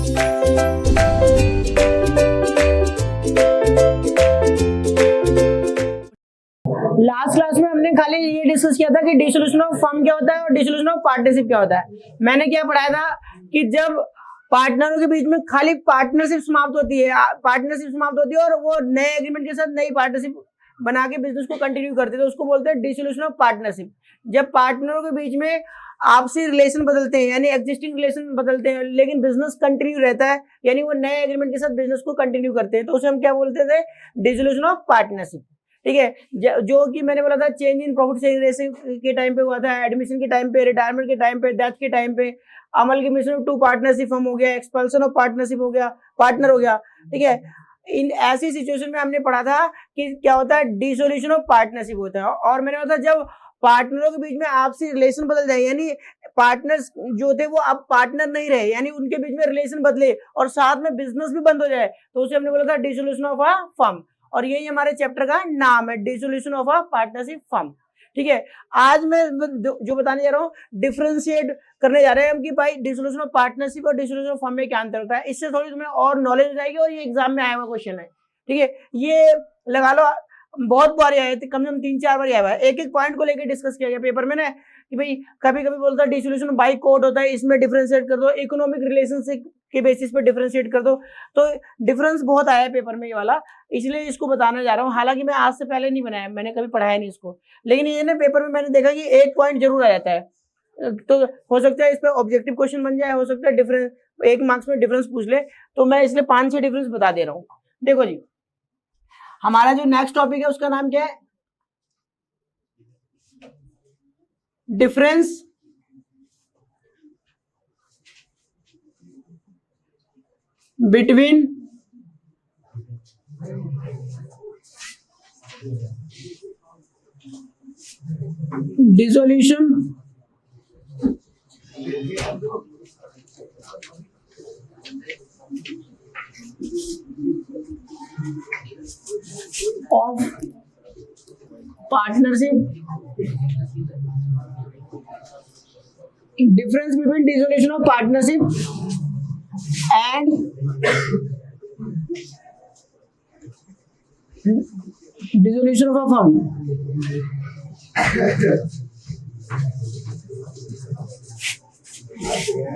Last class में हमने खाली ये डिस्कस किया था कि डिसोल्यूशन ऑफ फर्म क्या होता है और डिसोल्यूशन ऑफ पार्टनरशिप क्या होता है। मैंने क्या पढ़ाया था कि जब पार्टनरों के बीच में खाली पार्टनरशिप समाप्त होती है और वो नए एग्रीमेंट के साथ नई पार्टनरशिप बना के बिजनेस को कंटिन्यू करते हैं तो उसको बोलते हैं डिसोल्यूशन ऑफ पार्टनरशिप। जब पार्टनरों के बीच में आपसी रिलेशन बदलते हैं यानी एग्जिस्टिंग रिलेशन बदलते हैं लेकिन बिजनेस कंटिन्यू रहता है यानी वो नए एग्रीमेंट के साथ बिजनेस को कंटिन्यू करते हैं तो उसे हम क्या बोलते थे, डिसोल्यूशन ऑफ पार्टनरशिप। ठीक है, जो कि मैंने बोला था change in profit sharing ratio के टाइम पे हुआ था, एडमिशन के टाइम पे, रिटायरमेंट के टाइम पे, डेथ के टाइम पे, अमल के मिशन टू पार्टनरशिप फॉर्म हो गया, एक्सपल्सन ऑफ पार्टनरशिप हो गया, पार्टनर हो गया। ठीक है, इन ऐसी सिचुएशन में हमने पढ़ा था कि क्या होता है, डिसोल्यूशन ऑफ पार्टनरशिप होता है। और मैंने बोला था जब पार्टनरों के बीच में आपसी रिलेशन बदल जाए यानी पार्टनर्स जो थे वो अब पार्टनर नहीं रहे यानी उनके बीच में रिलेशन बदले और साथ में बिजनेस भी बंद हो जाए तो उसे हमने बोला था डिसोल्यूशन ऑफ अ फर्म। और यही हमारे चैप्टर का नाम है, dissolution of a partnership firm. ठीक है, आज मैं जो बताने जा रहा हूँ डिफरेंशिएट करने जा रहे हैं हम कि भाई डिसोल्यूशन ऑफ पार्टनरशिप और डिसोल्यूशन ऑफ फर्म में क्या अंतर होता है। इससे थोड़ी तुम्हें और नॉलेज हो जाएगी और ये एग्जाम में आया हुआ क्वेश्चन है। ठीक है, ये लगा लो बहुत बार आए थे, कम से कम 3-4 बार आया हुआ है। एक एक पॉइंट को लेकर डिस्कस किया गया पेपर में ना कि भाई कभी कभी बोलता है डिसोल्यूशन बाय कोड होता है, इसमें डिफरेंशिएट कर दो, इकोनॉमिक रिलेशनशिप के बेसिस पे डिफरेंशिएट कर दो। तो डिफरेंस बहुत आया है पेपर में ये वाला, इसलिए इसको बताने जा रहा हूँ। हालांकि मैं आज से पहले नहीं बनाया, मैंने कभी पढ़ाया नहीं इसको, लेकिन ये ना पेपर में मैंने देखा कि एक पॉइंट जरूर आ जाता है। तो हो सकता है इस पर ऑब्जेक्टिव क्वेश्चन बन जाए, हो सकता है डिफरेंस 1 मार्क्स में डिफरेंस पूछ ले, तो मैं इसलिए 5-6 डिफरेंस बता दे रहा हूँ। देखो जी, हमारा जो नेक्स्ट टॉपिक है उसका नाम क्या है, difference between dissolution of partnership, difference between dissolution of partnership and dissolution of a firm.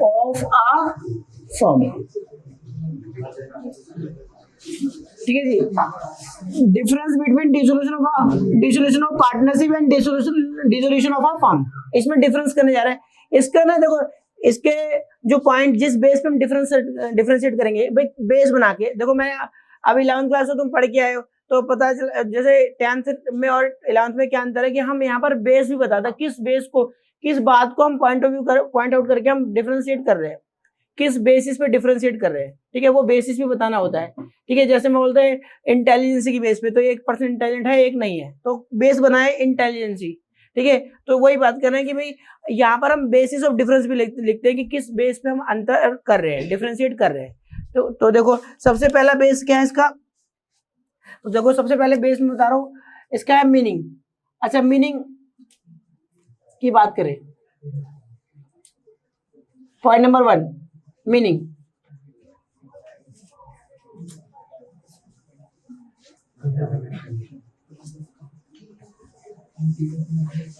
Of a firm. ठीक है जी, difference between dissolution of partnership and dissolution of a firm, इसमें डिफरेंस करने जा रहे हैं। इसका ना देखो, इसके जो पॉइंट जिस बेस पे हम डिफरेंशिएट करेंगे, बेस बना के देखो। मैं अभी 11th क्लास में तुम पढ़ के आए हो तो पता चल, जैसे 10th में और 11th में क्या अंतर है कि हम यहाँ पर बेस भी बताता है, किस बात को हम पॉइंट आउट करके हम डिफरेंशिएट कर रहे हैं, किस बेसिस पे डिफरेंशिएट कर रहे हैं। ठीक है, वो बेसिस भी बताना होता है। ठीक है, जैसे मैं बोलते हैं इंटेलिजेंस की बेस पे, तो एक पर्सन इंटेलिजेंट है एक नहीं है, तो बेस बनाए इंटेलिजेंसी। ठीक है, तो वही बात कर रहे हैं कि भाई यहाँ पर हम बेसिस ऑफ डिफरेंस भी लिखते हैं कि किस बेस पे हम अंतर कर रहे हैं, डिफरेंशिएट कर रहे हैं। तो देखो सबसे पहला बेस क्या है इसका, तो देखो सबसे पहले बेस में बता रहा हूँ, इसका है मीनिंग। अच्छा, मीनिंग की बात करें, पॉइंट नंबर 1 मीनिंग।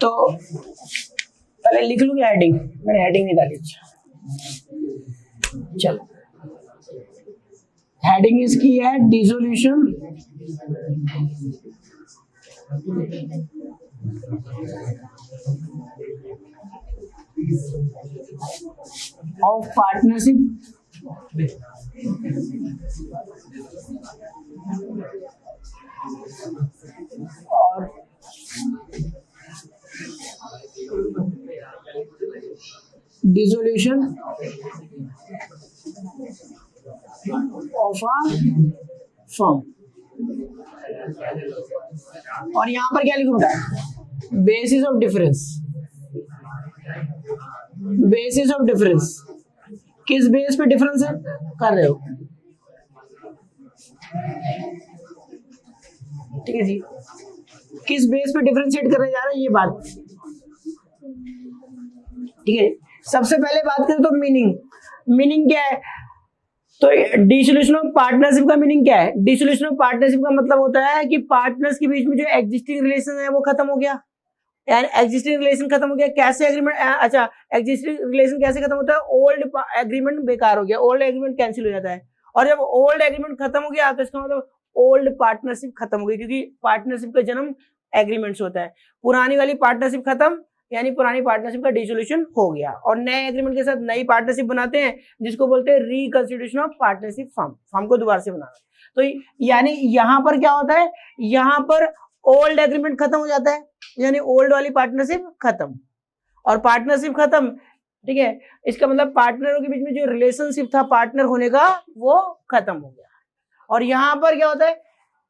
तो पहले लिख लूंगी हेडिंग, मैंने हेडिंग नहीं डाली। चलो, हेडिंग इसकी है डिसोल्यूशन of partnership और dissolution of a firm। और यहां पर क्या लिखूं बेटा, basis of difference. Basis of difference, किस बेस पे डिफरेंस कर रहे हो। ठीक है जी, किस बेस पे डिफरेंशिएट करने जा रहे हैं ये बात। ठीक है, सबसे पहले बात करें तो मीनिंग क्या है, तो डिसोल्यूशन ऑफ पार्टनरशिप का मीनिंग क्या है? डिसोल्यूशन ऑफ पार्टनरशिप का मतलब होता है कि पार्टनर्स के बीच में जो एग्जिस्टिंग रिलेशन है वो खत्म हो गया, यानी एग्जिस्टिंग रिलेशन खत्म हो गया। कैसे एग्रीमेंट, अच्छा एग्जिस्टिंग रिलेशन कैसे खत्म होता है? ओल्ड एग्रीमेंट बेकार हो गया, ओल्ड एग्रीमेंट कैंसिल हो जाता है, और जब ओल्ड एग्रीमेंट खत्म हो गया तो इसका मतलब ओल्ड पार्टनरशिप खत्म हो गई, क्योंकि पार्टनरशिप का जन्म एग्रीमेंट से होता है। पुरानी वाली पार्टनरशिप खत्म, यानी पुरानी पार्टनरशिप का डिसोल्यूशन हो गया, और नए एग्रीमेंट के साथ नई पार्टनरशिप बनाते हैं, जिसको बोलते हैं reconstitution of partnership firm, firm को दोबारा से बनाना। तो यानी यहाँ पर क्या होता है, यहाँ पर ओल्ड एग्रीमेंट खत्म हो जाता है, यानी ओल्ड वाली पार्टनरशिप खत्म, और पार्टनरशिप खत्म, ठीक है, इसका मतलब पार्टनरों के बीच में जो रिलेशनशिप था पार्टनर होने का वो खत्म हो गया। और यहाँ पर क्या होता है,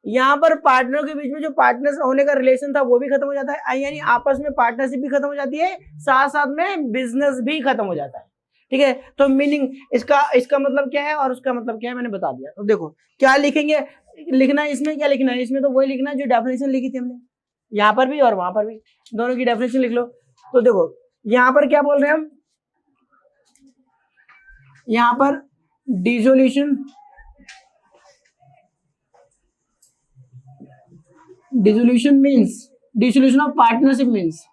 यहाँ पर पार्टनरों के बीच में जो पार्टनर होने का रिलेशन था वो भी खत्म हो जाता है, यानी आपस में पार्टनरशिप भी खत्म हो जाती है, साथ साथ में बिजनेस भी खत्म हो जाता है, ठीक है। तो मीनिंग इसका मतलब क्या है और उसका मतलब क्या है मैंने बता दिया। तो देखो क्या लिखेंगे, लिखना है इसमें, क्या लिखना है इसमें, तो वही लिखना है जो डेफिनेशन लिखी थी हमने, यहाँ पर भी और वहां पर भी, दोनों की डेफिनेशन लिख लो। तो देखो यहाँ पर क्या बोल रहे हैं हम, यहाँ पर dissolution, dissolution means, dissolution of partnership means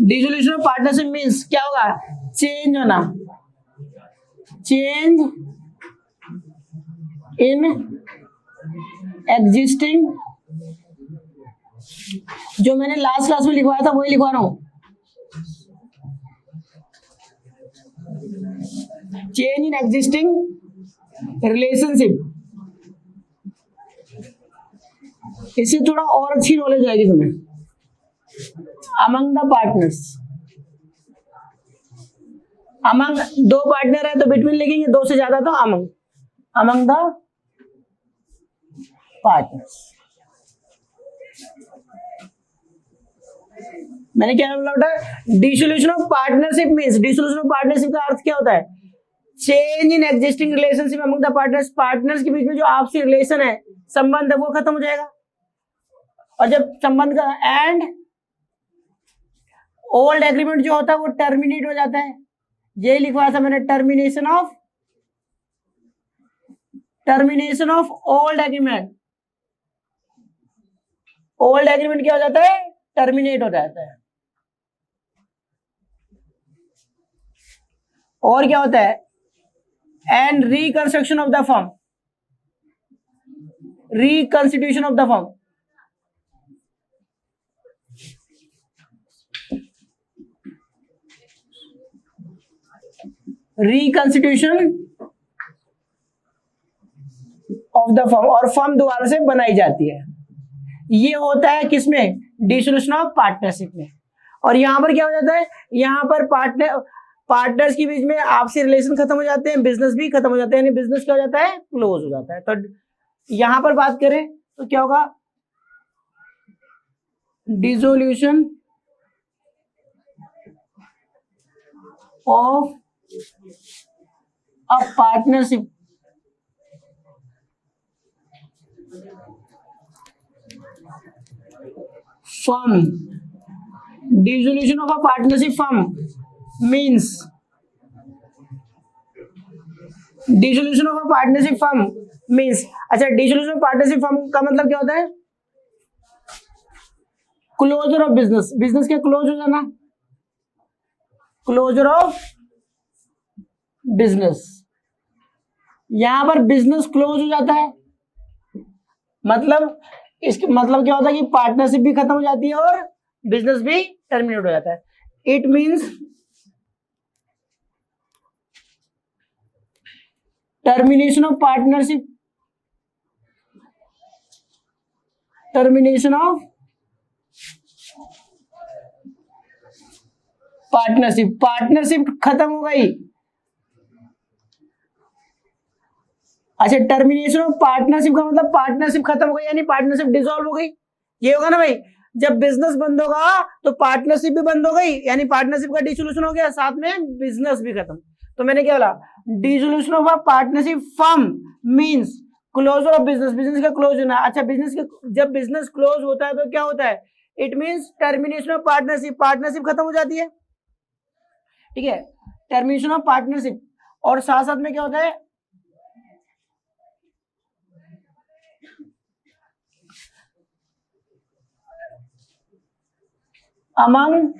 dissolution of partnership means क्या होगा, चेंज होना, चेंज इन एग्जिस्टिंग, जो मैंने लास्ट क्लास में लिखवाया था वही लिखवा रहा हूं, चेंज इन एग्जिस्टिंग रिलेशनशिप, इससे थोड़ा और अच्छी नॉलेज आएगी तुम्हें। अमंग द पार्टनर्स, अमंग दो पार्टनर है तो बिटवीन लिखेंगे, दो से ज्यादा तो अमंग, अमंग द पार्टनर्स। मैंने क्या बोला, dissolution of partnership means, dissolution of partnership का अर्थ क्या होता है, change in existing relationship among the partners, partners के बीच में जो आपसी रिलेशन है, संबंध है, वो खत्म हो जाएगा। और जब संबंध का एंड ओल्ड एग्रीमेंट जो होता है वो टर्मिनेट हो जाता है, यही लिखवाया था मैंने, termination of old agreement, old agreement क्या हो जाता है, टर्मिनेट हो जाता है। और क्या होता है, and reconstruction of the firm, reconstitution of the firm, reconstitution of the firm, और फर्म दोबारा से बनाई जाती है, ये होता है किसमें, डिसोल्यूशन ऑफ पार्टनरशिप में। और यहां पर क्या हो जाता है, यहां पर पार्टनर्स के बीच में आपसी रिलेशन खत्म हो जाते हैं, बिजनेस भी खत्म हो जाता है, यानी बिजनेस क्या हो जाता है, क्लोज हो जाता है। तो यहां पर बात करें तो क्या होगा, dissolution of a partnership, firm, dissolution of a partnership firm means, dissolution of a partnership firm means, अच्छा dissolution of partnership firm का मतलब क्या होता है, क्लोजर ऑफ बिजनेस, बिजनेस क्या क्लोज हो जाना, क्लोजर ऑफ बिजनेस, यहां पर बिजनेस क्लोज हो जाता है, मतलब इसका मतलब क्या होता है कि पार्टनरशिप भी खत्म हो जाती है और बिजनेस भी टर्मिनेट हो जाता है। It means termination of partnership, termination of partnership, partnership खत्म हो गई। अच्छा, टर्मिनेशन ऑफ पार्टनरशिप का मतलब पार्टनरशिप खत्म हो गई, यानी पार्टनरशिप डिसॉल्व हो गई, ये होगा ना भाई। जब बिजनेस बंद होगा तो पार्टनरशिप भी बंद हो गई, यानी पार्टनरशिप का डिसोल्यूशन हो गया, साथ में बिजनेस भी खत्म। तो मैंने क्या बोला, dissolution of a partnership firm means closure of business, business का क्लोज होना। अच्छा, बिजनेस के जब बिजनेस क्लोज होता है तो क्या होता है? It means termination of partnership, partnership खत्म हो जाती है, ठीक है, टर्मिनेशन ऑफ पार्टनरशिप। और साथ साथ में क्या होता है? अमंग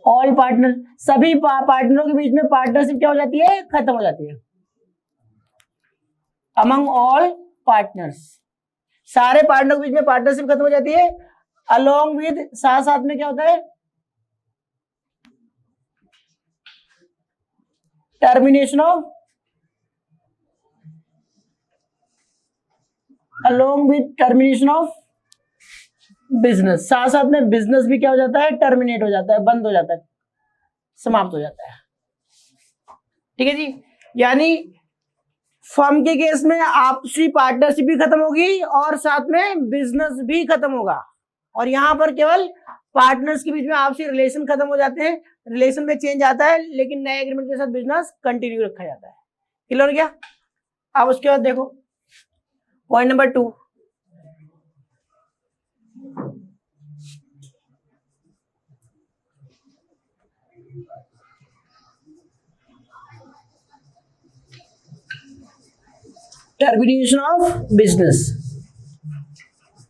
ऑल पार्टनर, सभी पार्टनरों के बीच में पार्टनरशिप क्या हो जाती है? खत्म हो जाती है। अमंग ऑल पार्टनर्स, सारे पार्टनर के बीच में पार्टनरशिप खत्म हो जाती है। अलोंग विद, साथ साथ में क्या होता है? Termination of, along with termination of business, साथ साथ में बिजनेस भी क्या हो जाता है? टर्मिनेट हो जाता है, बंद हो जाता है, समाप्त हो जाता है, ठीक है जी। यानी फर्म के केस में आपसी पार्टनरशिप भी खत्म होगी और साथ में बिजनेस भी खत्म होगा, और यहां पर केवल पार्टनर्स के बीच में आपसी रिलेशन खत्म हो जाते हैं, रिलेशन में चेंज आता है, लेकिन नए एग्रीमेंट के साथ बिजनेस कंटिन्यू रखा जाता है। क्लियर हो गया? अब उसके बाद देखो point number 2, termination of business.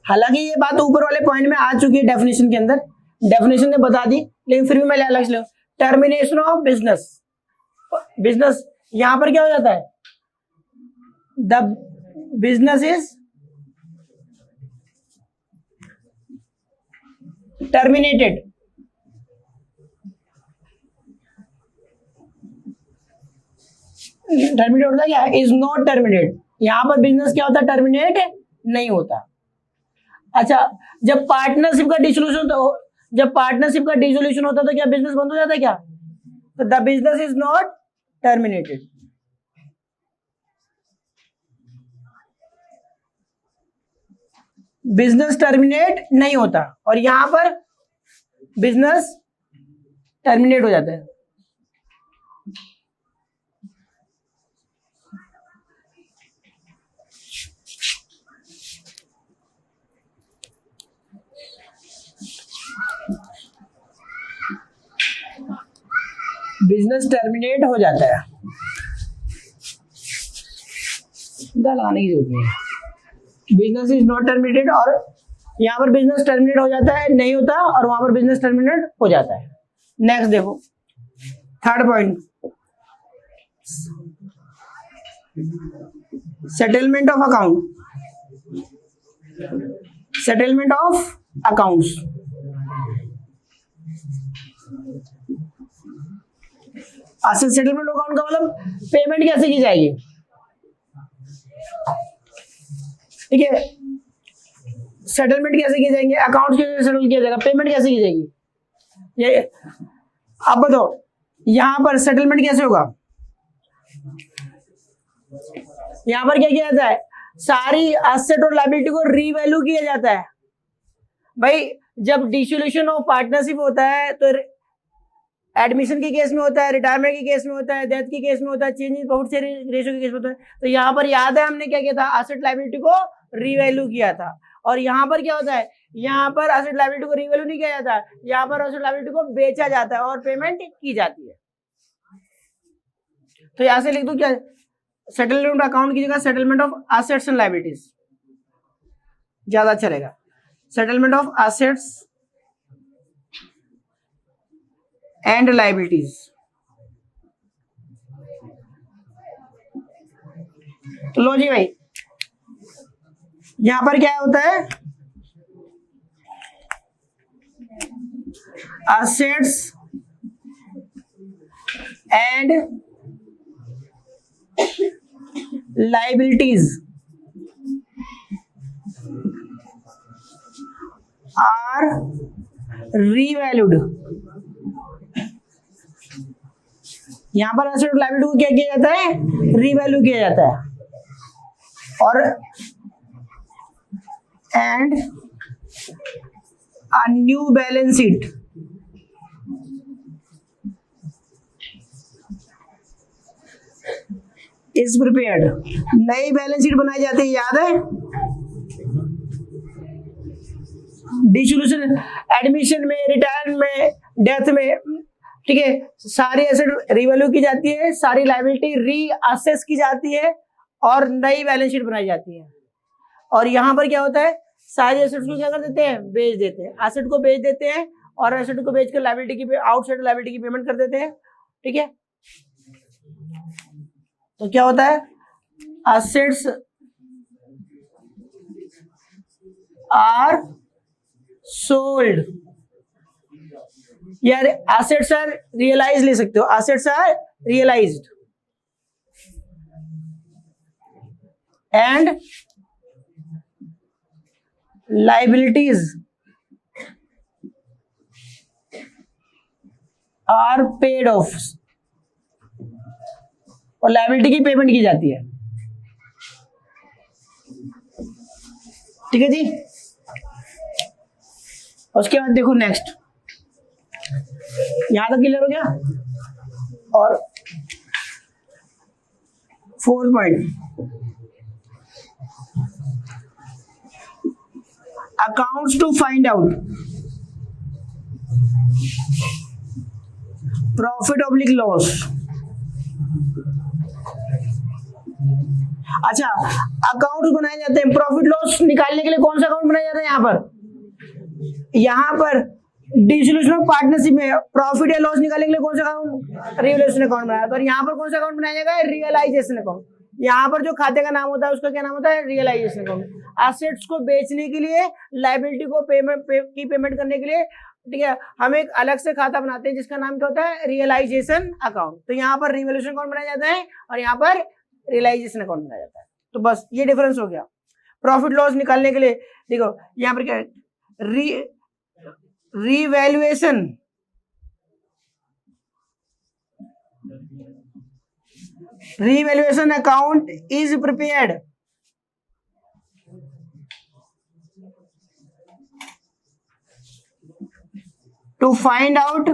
हालांकि ये बात ऊपर वाले पॉइंट में आ चुकी है डेफिनेशन के अंदर, डेफिनेशन ने बता दी, लेकिन फिर भी मैं अलग से टर्मिनेशन ऑफ बिजनेस, बिजनेस यहां पर क्या हो जाता है? The business is terminated, terminate होता है क्या? इज नॉट टर्मिनेट, यहां पर बिजनेस क्या होता है? टर्मिनेट नहीं होता। अच्छा, जब पार्टनरशिप का डिसोल्यूशन होता है तो क्या बिजनेस बंद हो जाता है क्या? तो the business is not terminated. Business terminate नहीं होता और यहां पर बिजनेस टर्मिनेट हो जाता है। बिजनेस टर्मिनेट हो जाता है, लगाने की जरूरत नहीं है। बिजनेस इज नॉट टर्मिनेटेड, और यहां पर बिजनेस टर्मिनेट हो जाता है, नहीं होता, और वहां पर बिजनेस टर्मिनेट हो जाता है। नेक्स्ट देखो third point, settlement of account, settlement of accounts. Asset settlement account का मतलब पेमेंट कैसे की जाएगी, ठीक है, सेटलमेंट कैसे किए जाएंगे, अकाउंट कैसे सेटल किया जाएगा, पेमेंट कैसे की जाएगी, ये आप बताओ। यहां पर सेटलमेंट कैसे होगा? यहां पर क्या किया जाता है? सारी एसेट और लायबिलिटी को रीवैल्यू किया जाता है। भाई जब डिसोल्यूशन ऑफ पार्टनरशिप होता है तो एडमिशन के केस में होता है, रिटायरमेंट के केस में होता है, डेथ के केस में होता है, चेंज इन बहुत से रेशियो के केस में होता है। तो यहाँ पर याद है हमने क्या किया था? एसेट लायबिलिटी को रीवैल्यू किया था। और यहाँ पर क्या होता है? यहाँ पर एसेट लायबिलिटी को रीवैल्यू नहीं किया जाता, यहाँ पर एसेट लायबिलिटी को बेचा जाता है और पेमेंट की जाती है। तो यहां से लिख दो क्या? सेटलमेंट अकाउंट की जगह settlement of assets and liabilities ज्यादा अच्छा रहेगा। Settlement of assets and liabilities. तो लो जी भाई, यहां पर क्या होता है? Assets and liabilities are revalued. यहां पर एसेट लायबिलिटी को क्या किया जाता है? रीवैल्यू किया जाता है। और and a new balance sheet is prepared, नई बैलेंस शीट बनाई जाती है, याद है? डिसोल्यूशन, एडमिशन में, रिटायरमेंट में, डेथ में, ठीक है, सारी एसेट रिवैल्यू की जाती है, सारी लायबिलिटी रीअसेस की जाती है और नई बैलेंस शीट बनाई जाती है। और यहाँ पर क्या होता है, सारे एसेट्स को क्या कर देते हैं, बेच देते हैं, एसेट को बेच देते हैं और एसेट को बेचकर लायबिलिटी की, आउटसाइड लायबिलिटी की पेमेंट कर देते हैं, ठीक है। तो क्या होता है, एसेट्स आर सोल्ड, यार एसेट्स आर रियलाइज ले सकते हो, assets are realised and liabilities are paid off, और लायबिलिटी की पेमेंट की जाती है, ठीक है जी। उसके बाद देखो नेक्स्ट, यहां तक क्लियर हो गया। और 4th point, accounts to find out profit oblique loss। अच्छा, अकाउंट बनाए जाते हैं, प्रॉफिट लॉस निकालने के लिए कौन सा अकाउंट बनाया जाता है? यहाँ पर डिसोल्यूशन ऑफ पार्टनरशिप में प्रॉफिट या लॉस निकालने के लिए कौन सा अकाउंट, रिवैल्यूएशन अकाउंट बनाया। तो यहाँ पर कौन सा अकाउंट बनाया जाएगा, रियलाइजेशन अकाउंट। यहाँ पर जो खाते का नाम होता है उसका क्या नाम होता है, रियलाइजेशन अकाउंट। एसेट्स को बेचने के लिए, लायबिलिटी को पेमेंट करने के लिए, ठीक है, हम एक अलग से खाता बनाते हैं जिसका नाम क्या होता है, रियलाइजेशन अकाउंट। तो यहाँ पर रिवैल्यूएशन अकाउंट बनाया जाता है और यहाँ पर रियलाइजेशन अकाउंट बनाया जाता है। तो बस ये डिफरेंस हो गया। प्रॉफिट लॉस निकालने के लिए देखो यहाँ पर क्या है, revaluation, revaluation account is prepared to find out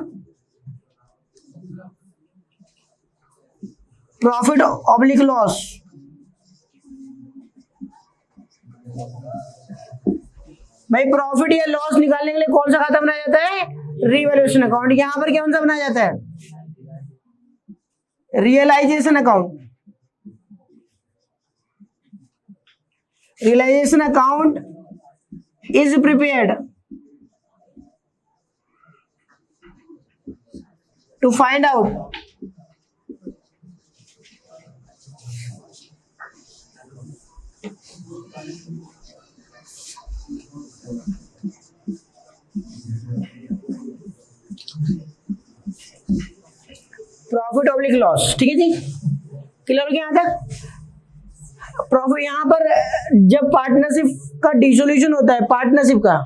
profit oblique loss। भाई प्रॉफिट या लॉस निकालने के लिए कौन सा खाता बनाया जाता है, रिवैल्यूएशन अकाउंट। यहां पर कौन सा बनाया जाता है, realisation account. Realisation account is prepared to find out profit oblique loss. ठीक है जी, क्लियर हो गया यहाँ तक। प्रॉफिट यहाँ पर जब पार्टनरशिप का डिसोल्यूशन होता है पार्टनरशिप का,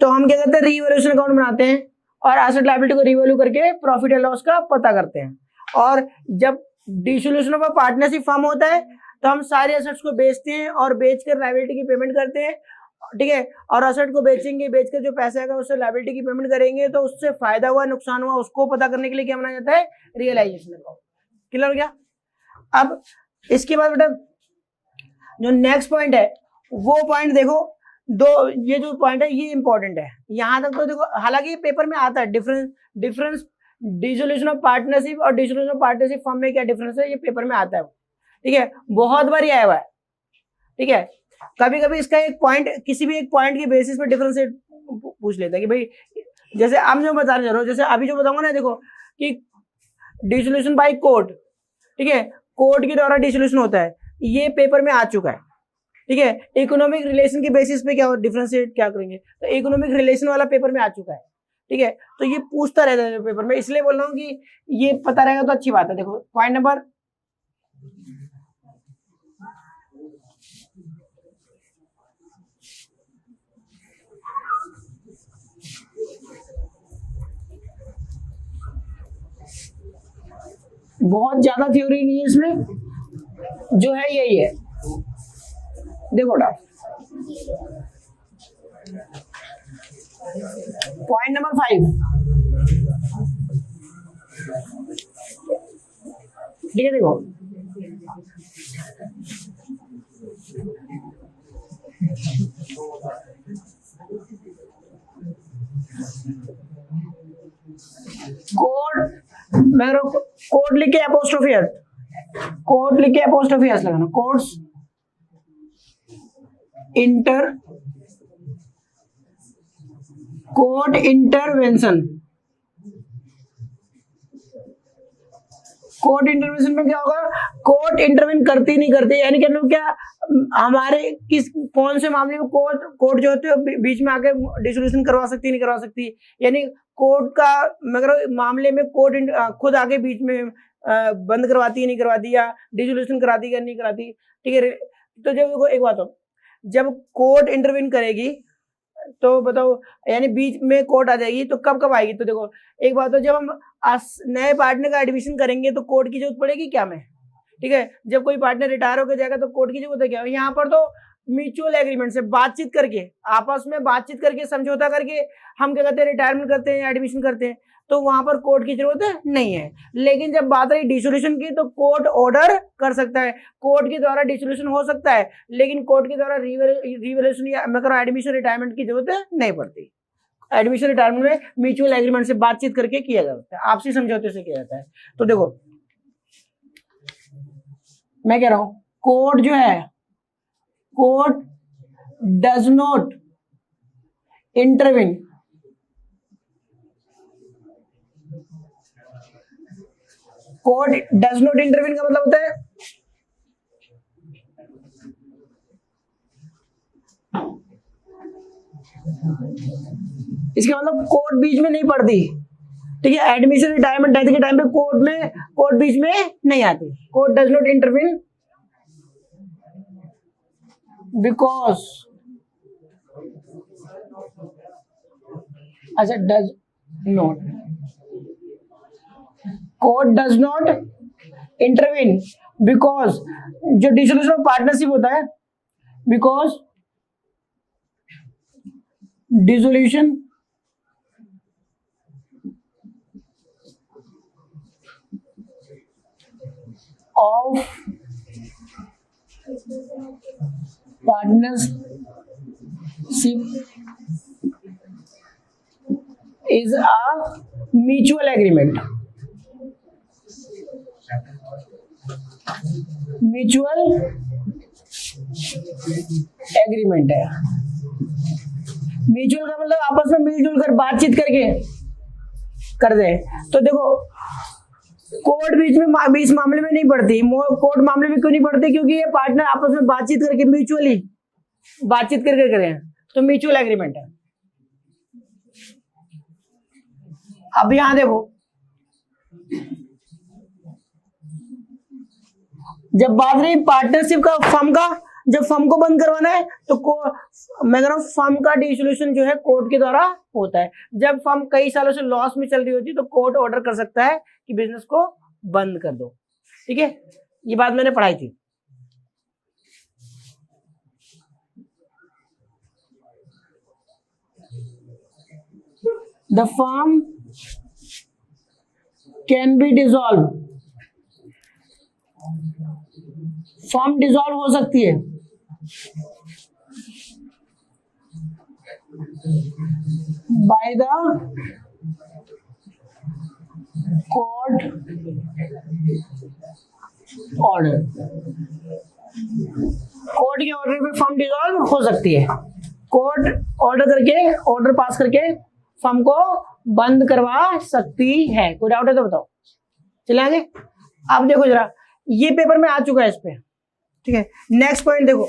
तो हम क्या करते हैं, रिवैल्यूएशन अकाउंट बनाते हैं और एसेट लायबिलिटी को रिवैल्यू करके प्रॉफिट या लॉस का पता करते हैं। और जब डिसोल्यूशन ऑफ पार्टनरशिप फॉर्म होता है तो हम सारे एसेट्स को बेचते हैं और बेचकर लायबिलिटी की पेमेंट करते हैं, ठीक है। और एसेट को बेचेंगे, बेचकर जो पैसा आएगा उससे लायबिलिटी की पेमेंट करेंगे, तो उससे फायदा हुआ नुकसान हुआ उसको पता करने के लिए क्या बनाया जाता है, रियलाइजेशन अकाउंट। क्लियर हो गया। अब इसके बाद बेटा जो नेक्स्ट पॉइंट है वो पॉइंट देखो, दो ये जो पॉइंट है ये इंपॉर्टेंट है। यहां तक तो देखो, हालांकि ये पेपर में आता है डिफरेंस डिसोल्यूशन ऑफ पार्टनरशिप और डिसोल्यूशन ऑफ पार्टनरशिप फॉर्म में क्या डिफरेंस है, ये पेपर में आता है, ठीक है, बहुत बार आया हुआ है, ठीक है। कभी कभी इसका एक पॉइंट, किसी भी एक पॉइंट के बेसिस पे डिफरेंशिएट पूछ लेता है कि भाई जैसे आप जो बताने जा रहे हो, जैसे अभी जो बताऊंगा ना, देखो कि डिसोल्यूशन बाय कोर्ट, ठीक है, कोर्ट के द्वारा डिसोल्यूशन होता है, ये पेपर में आ चुका है, ठीक है। इकोनॉमिक रिलेशन के बेसिस पे क्या डिफरेंशिएट क्या करेंगे, तो इकोनॉमिक रिलेशन वाला पेपर में आ चुका है, ठीक है। तो ये पूछता रहता है पेपर में, इसलिए बोल रहा हूँ कि ये पता रहेगा तो अच्छी बात है। देखो पॉइंट नंबर बहुत ज्यादा थ्योरी नहीं है इसमें, जो है यही है। देखो पॉइंट नंबर 5, ठीक है। देखो कोड, मैं कोड लिख के एपोस्ट्रोफी एस, कोड लिख के एपोस्ट्रोफी एस लगाना, codes inter, court intervention. Court intervention में क्या होगा, कोर्ट इंटरवेन करती नहीं करती, यानी कि क्या हमारे किस कौन से मामले में कोर्ट जो होते है बीच में आके डिसोल्यूशन करवा सकती नहीं करवा सकती, यानी कोर्ट का मगर मामले में कोर्ट खुद आके बीच में बंद करवाती है नहीं करवाती, या डिसोल्यूशन कराती है नहीं कराती, ठीक है। तो जब एक बात हो, जब कोर्ट इंटरवेन करेगी तो बताओ, यानी बीच में कोर्ट आ जाएगी तो कब कब आएगी, तो देखो एक बात हो, जब हम नए पार्टनर का एडमिशन करेंगे तो कोर्ट की जरूरत पड़ेगी क्या में, ठीक है। जब कोई पार्टनर रिटायर होकर जाएगा तो कोर्ट की जरूरत है क्या, यहाँ पर तो म्यूचुअल एग्रीमेंट से बातचीत करके, आपस में बातचीत करके, समझौता करके हम क्या कहते हैं, रिटायरमेंट करते हैं, एडमिशन करते हैं, तो वहां पर कोर्ट की जरूरत नहीं है। लेकिन जब बात रही डिसोल्यूशन की तो कोर्ट ऑर्डर कर सकता है, कोर्ट के द्वारा डिसोल्यूशन हो सकता है, लेकिन कोर्ट के द्वारा रिवोल्यूशन या एडमिशन रिटायरमेंट की जरूरत नहीं पड़ती। एडमिशन रिटायरमेंट में म्यूचुअल एग्रीमेंट से बातचीत करके किया जाता है, आपसी समझौते से किया जाता है। तो देखो मैं कह रहा हूं, कोर्ट जो है, court does not intervene, court does not intervene का मतलब होता है इसका मतलब कोर्ट बीच में नहीं पड़ती, ठीक है। एडमिशन रिटायरमेंट डेथ के टाइम पे कोर्ट बीच में नहीं आती। Court does not intervene because, अच्छा does not, court does not intervene because जो डिसोल्यूशन ऑफ पार्टनरशिप होता है, बिकॉज dissolution of partnership is a mutual agreement, mutual agreement है। म्यूचुअल का मतलब आपस में मिलजुल कर बातचीत करके कर दे। तो देखो कोर्ट बीच में इस मामले में नहीं पड़ती, कोर्ट मामले में क्यों नहीं पड़ती, क्योंकि ये पार्टनर आपस में बातचीत करके म्यूचुअली बातचीत करके करें, तो म्यूचुअल एग्रीमेंट है। अब यहां देखो, जब बात रही पार्टनरशिप का, फर्म का, जब फर्म को बंद करवाना है तो मैं कह रहा हूं फर्म का डिसोल्यूशन जो है कोर्ट के द्वारा होता है। जब फर्म कई सालों से लॉस में चल रही होती है तो कोर्ट ऑर्डर कर सकता है कि बिजनेस को बंद कर दो, ठीक है। ये बात मैंने पढ़ाई थी। The firm can be dissolve, firm dissolve हो सकती है by the court order, court के ऑर्डर पे फर्म डिसॉल्व हो सकती है। कोर्ट ऑर्डर करके, ऑर्डर पास करके फर्म को बंद करवा सकती है। कोई डाउट है तो बताओ, चले आगे। अब देखो जरा, ये पेपर में आ चुका है इस पे, ठीक है। नेक्स्ट पॉइंट देखो,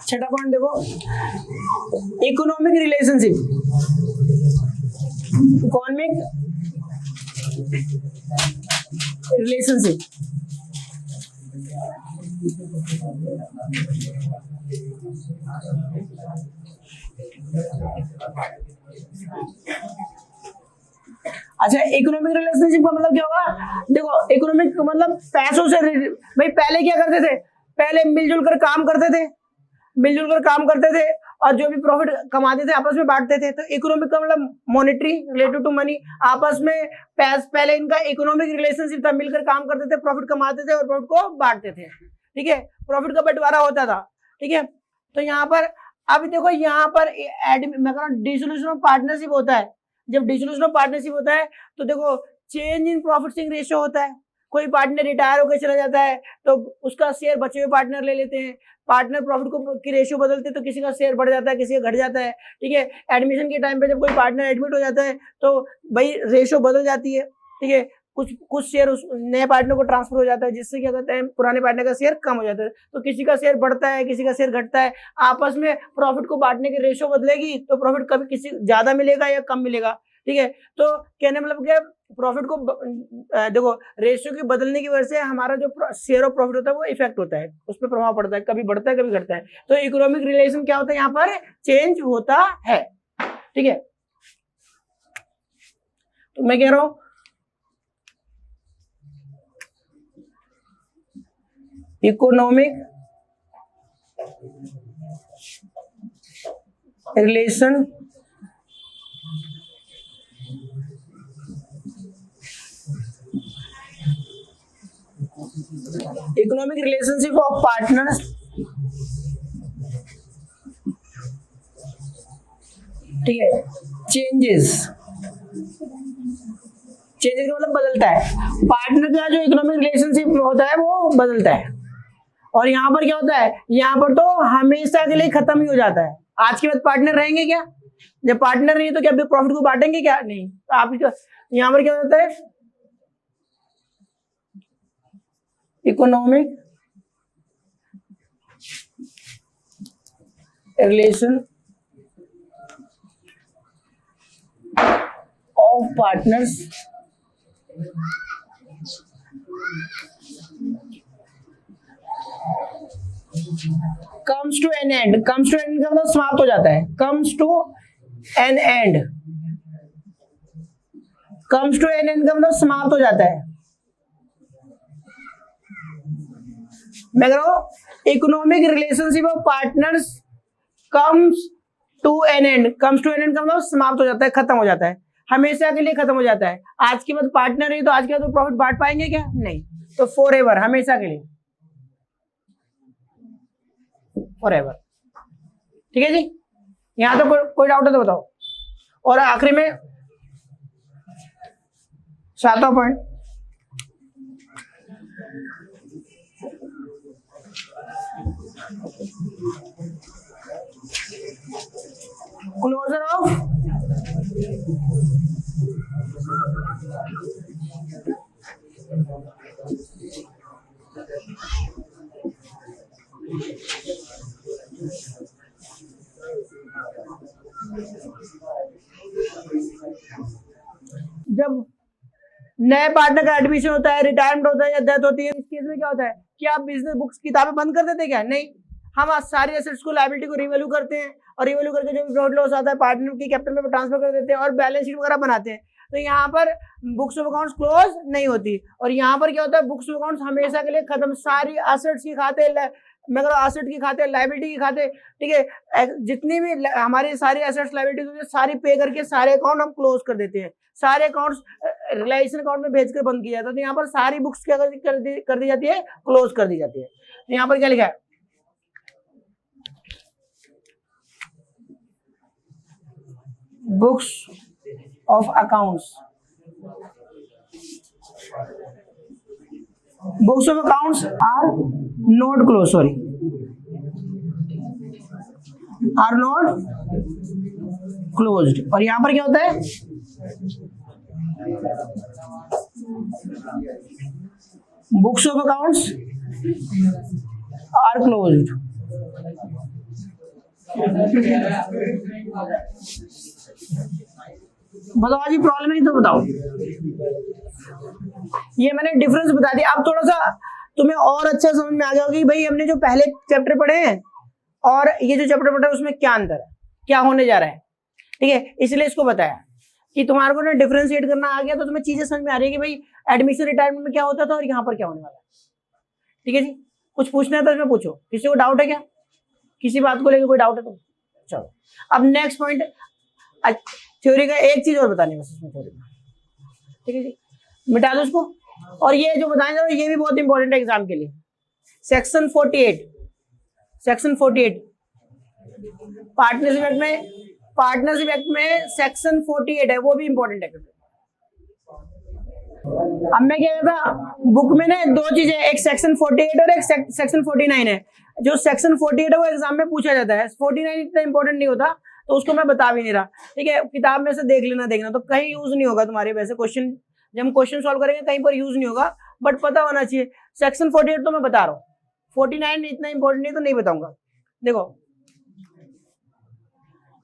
छठा पॉइंट देखो, इकोनॉमिक रिलेशनशिप, इकोनॉमिक रिलेशनशिप, अच्छा इकोनॉमिक रिलेशनशिप का मतलब क्या होगा, देखो इकोनॉमिक मतलब पैसों से, भाई पहले क्या करते थे, पहले मिलजुल कर काम करते थे, मिलजुल कर काम करते थे और जो भी प्रॉफिट कमाते थे आपस में बांटते थे। तो इकोनॉमिक का मतलब मॉनेटरी रिलेटेड टू मनी, आपस में पहले इनका इकोनॉमिक रिलेशनशिप था, मिलकर काम करते थे, प्रॉफिट कमाते थे और प्रॉफिट को बांटते थे। ठीक है, प्रॉफिट का बंटवारा होता था। ठीक है, तो यहाँ पर अब देखो यहाँ पर मैं कह रहा हूँ डिसोल्यूशन ऑफ पार्टनरशिप होता है। जब डिसोल्यूशन ऑफ पार्टनरशिप होता है तो देखो change in profit sharing ratio होता है। कोई पार्टनर रिटायर होकर चला जाता है तो उसका शेयर बचे हुए पार्टनर ले लेते हैं। पार्टनर प्रॉफिट को की रेशियो बदलते हैं तो किसी का शेयर बढ़ जाता है, किसी का घट जाता है। ठीक है, एडमिशन के टाइम पे जब कोई पार्टनर एडमिट हो जाता है तो भाई रेशियो बदल जाती है। ठीक है, कुछ शेयर उस नए पार्टनर को ट्रांसफर हो जाता है, जिससे क्या कहते हैं पुराने पार्टनर का शेयर कम हो जाता है। तो किसी का शेयर बढ़ता है, किसी का शेयर घटता है, आपस में प्रॉफिट को बांटने की रेशियो बदलेगी तो प्रॉफिट कभी किसी ज्यादा मिलेगा या कम मिलेगा। ठीक है, तो कहने मतलब क्या प्रॉफिट को देखो रेशियो की बदलने की वजह से हमारा जो शेयर ऑफ प्रॉफिट होता है वो इफेक्ट होता है, उस पर प्रभाव पड़ता है, कभी बढ़ता है कभी घटता है। तो इकोनॉमिक रिलेशन क्या होता है, यहाँ पर चेंज होता है। ठीक है, तो मैं कह रहा हूं economic relation economic relationship of partners ठीक है चेंजेस का मतलब बदलता है। पार्टनर का जो इकोनॉमिक रिलेशनशिप होता है वो बदलता है। और यहाँ पर क्या होता है, यहाँ पर तो हमेशा के लिए खत्म ही हो जाता है। आज के बाद पार्टनर रहेंगे क्या? जब पार्टनर नहीं तो क्या प्रॉफिट को बांटेंगे क्या? नहीं। तो आप यहाँ पर क्या होता है economic relation of partners comes to an end का मतलब समाप्त हो जाता है। comes to an end का मतलब समाप्त हो जाता है। मैं कह रहा हूं economic relationship of partners comes to an end का मतलब समाप्त हो जाता है, खत्म हो जाता है, हमेशा के लिए खत्म हो जाता है। आज के बाद पार्टनर है तो आज के बाद तो प्रॉफिट बांट पाएंगे क्या? नहीं। तो फॉर एवर, हमेशा के लिए, फॉर एवर। ठीक है जी, यहां तो कोई डाउट है तो बताओ। और आखिरी में 7वां पॉइंट, क्लोजर ऑफ जब नए पार्टनर का एडमिशन होता है, रिटायरमेंट होता है या डेथ होती है, इस केस में क्या होता है कि आप बिजनेस बुक्स किताबें बंद कर देते क्या? नहीं, हम सारी एसेट्स को लायबिलिटी को रिवैल्यू करते हैं और रिवैल्यू करके जो भी प्रॉफिट लॉस आता है पार्टनर की कैपिटल में ट्रांसफर कर देते हैं और बैलेंस शीट वगैरह बनाते हैं। तो यहाँ पर बुक्स ऑफ अकाउंट्स क्लोज नहीं होती। और यहाँ पर क्या होता है, बुक्स ऑफ अकाउंट्स हमेशा के लिए खत्म। सारी एसेट्स की खाते, मैं एसेट की खाते, लायबिलिटी की खाते, ठीक है, जितनी भी हमारी सारी एसेट्स लायबिलिटी होती है सारी पे करके सारे अकाउंट हम क्लोज कर देते हैं। सारे अकाउंट्स रिलेशन अकाउंट में भेजकर बंद किया जाता है। तो यहाँ पर सारी बुक्स क्या कर दी जाती है, क्लोज कर दी जाती है। तो यहाँ पर क्या लिखा है, books of accounts, books of accounts are not close, sorry, are not closed. और यहां पर क्या होता है, books of accounts are closed. बताओ जी, प्रॉब्लम नहीं तो बताओ। ये मैंने डिफरेंस बता दिया। अब थोड़ा सा तुम्हें और अच्छा समझ में आ गया होगा कि भाई हमने जो पहले चैप्टर पढ़े हैं और ये जो चैप्टर पढ़े हैं उसमें क्या अंतर है, क्या होने जा रहा है। ठीक है, इसलिए इसको बताया कि तुम्हारे को ना डिफरेंशिएट करना आ गया तो तुम्हें चीजें समझ में आ रही है कि भाई एडमिशन रिटायरमेंट में क्या होता था और यहाँ पर क्या होने वाला है। ठीक है जी, कुछ पूछना है तो इसमें पूछो। किसी को डाउट है क्या, किसी बात को लेकर कोई डाउट है तो? चलो अब नेक्स्ट पॉइंट, थ्योरी का एक चीज और बतानी बस इसमें थ्योरी में, ठीक है जी, मिटा दो उसको। और ये जो बताएंगे ये भी बहुत इंपॉर्टेंट है एग्जाम के लिए। सेक्शन 48 पार्टनरशिप एक्ट में सेक्शन 48 है, वो भी इंपॉर्टेंट है। अब मैं क्या कहता, बुक में ना दो चीजें, एक सेक्शन 48 और एक सेक्शन 49 है। जो सेक्शन 48 है वो एग्जाम में पूछा जाता है, 49 इतना इंपॉर्टेंट नहीं होता, तो उसको मैं बता भी नहीं रहा, ठीक है। किताब में से देख लेना, देखना तो कहीं यूज नहीं होगा तुम्हारे, वैसे क्वेश्चन जब हम क्वेश्चन सॉल्व करेंगे कहीं पर यूज नहीं होगा, बट पता होना चाहिए। सेक्शन 48 तो मैं बता रहा हूँ, 49 इतना इंपॉर्टेंट नहीं तो नहीं बताऊंगा। देखो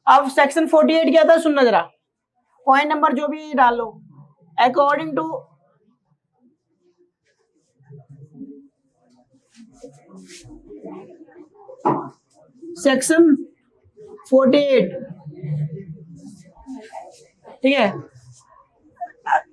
अब सेक्शन 48 क्या था सुनना जरा, पॉइंट नंबर जो भी डाल लो। अकॉर्डिंग टू सेक्शन 48, ठीक है।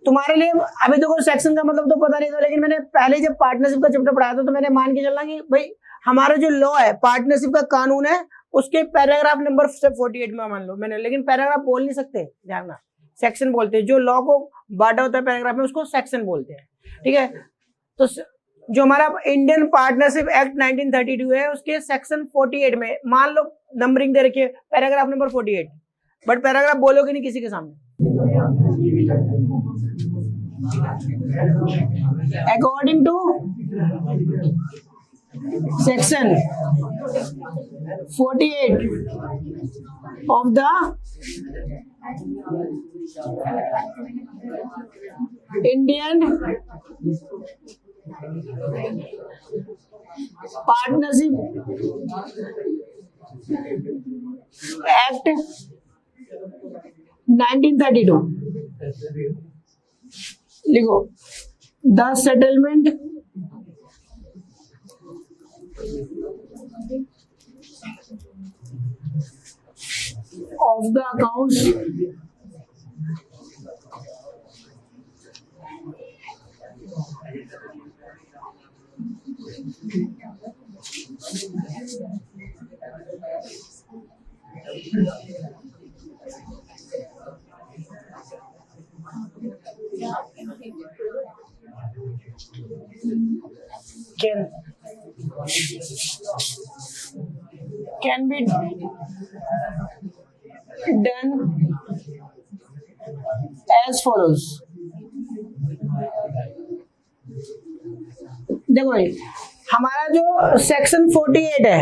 तुम्हारे लिए अभी देखो सेक्शन का मतलब तो पता नहीं था, लेकिन मैंने पहले जब पार्टनरशिप का चैप्टर पढ़ाया था तो मैंने मान के चलना कि भाई हमारा जो लॉ है, पार्टनरशिप का कानून है, उसके पैराग्राफ नंबर 48 में मान लो मैंने, लेकिन पैराग्राफ बोल नहीं सकते, जानना सेक्शन बोलते हैं। जो लॉ को बांटा होता है पैराग्राफ में उसको सेक्शन बोलते हैं, ठीक है। तो जो हमारा इंडियन पार्टनरशिप एक्ट 1932 है उसके सेक्शन 48 में मान लो नंबरिंग दे रखी है पैराग्राफ नंबर 48, बट पैराग्राफ बोलोगे नहीं किसी के सामने। According to section 48 of the Indian Partnership Act 1932, लिखो the settlement of the accounts can be done as follows। देखो भाई हमारा जो सेक्शन 48 है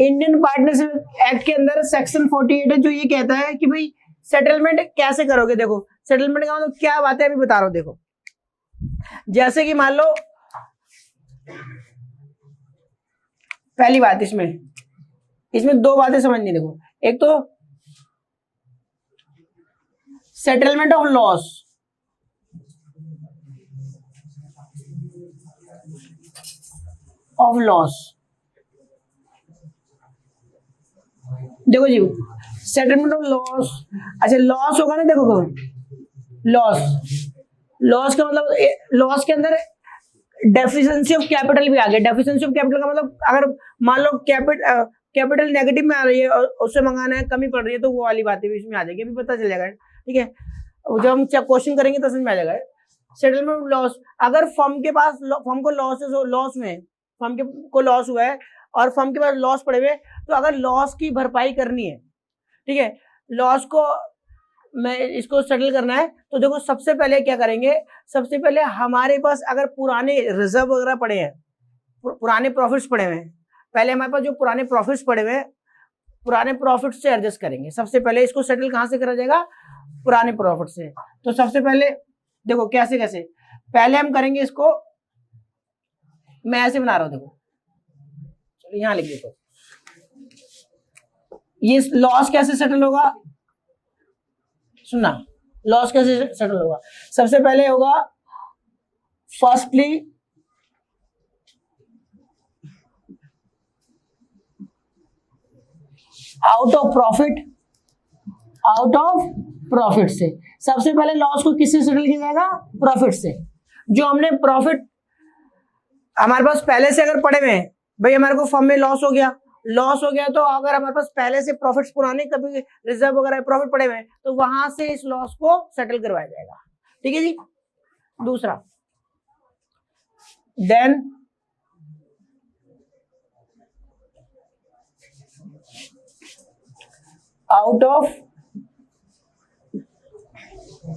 इंडियन पार्टनरशिप एक्ट के अंदर, सेक्शन 48 है जो ये कहता है कि भाई सेटलमेंट कैसे करोगे। देखो सेटलमेंट का मतलब क्या बात है अभी बता रहा हूं। देखो जैसे कि मान लो पहली बात, इसमें दो बातें समझनी। देखो एक तो सेटलमेंट ऑफ लॉस, देखो जी सेटलमेंट ऑफ लॉस। अच्छा लॉस होगा ना, देखो लॉस का मतलब लॉस के अंदर डेफिशिएंसी ऑफ कैपिटल भी आ गया। डेफिशिएंसी ऑफ कैपिटल का मतलब अगर मान लो कैपिटल नेगेटिव में आ रही है और उससे मंगाना है कमी पड़ रही है तो वो वाली बातें भी इसमें आ जाएगी, अभी पता चल जाएगा, ठीक है। जब हम क्वेश्चन करेंगे तो समझ में आ जाएगा। सेटलमेंट ऑफ लॉस, अगर फर्म को लॉस हुआ है और फर्म के पास लॉस पड़े हुए, तो अगर लॉस की भरपाई करनी है, ठीक है, लॉस को मैं इसको सेटल करना है, तो देखो सबसे पहले क्या करेंगे, सबसे पहले हमारे पास अगर पुराने रिजर्व वगैरह पड़े हैं, पुराने प्रॉफिट्स पड़े हुए हैं, पहले हमारे पास जो पुराने प्रॉफिट्स पड़े हुए हैं पुराने प्रॉफिट से एडजस्ट करेंगे। सबसे पहले इसको सेटल कहां से करा जाएगा, पुराने प्रॉफिट से। तो सबसे पहले देखो कैसे पहले हम करेंगे इसको, मैं ऐसे बना रहा हूं, देखो चलो यहां लिख देता हूं। ये लॉस कैसे सेटल होगा, सुनना, लॉस कैसे सेटल होगा। सबसे पहले होगा फर्स्टली आउट ऑफ प्रॉफिट से। सबसे पहले लॉस को किससे सेटल किया जाएगा, प्रॉफिट से। जो हमने प्रॉफिट हमारे पास पहले से अगर पड़े हुए हैं, भाई हमारे को फर्म में लॉस हो गया, लॉस हो गया तो अगर हमारे पास पहले से प्रॉफिट्स पुराने कभी रिजर्व वगैरह प्रॉफिट पड़े हुए हैं तो वहां से इस लॉस को सेटल करवाया जाएगा। ठीक है जी। दूसरा, देन आउट ऑफ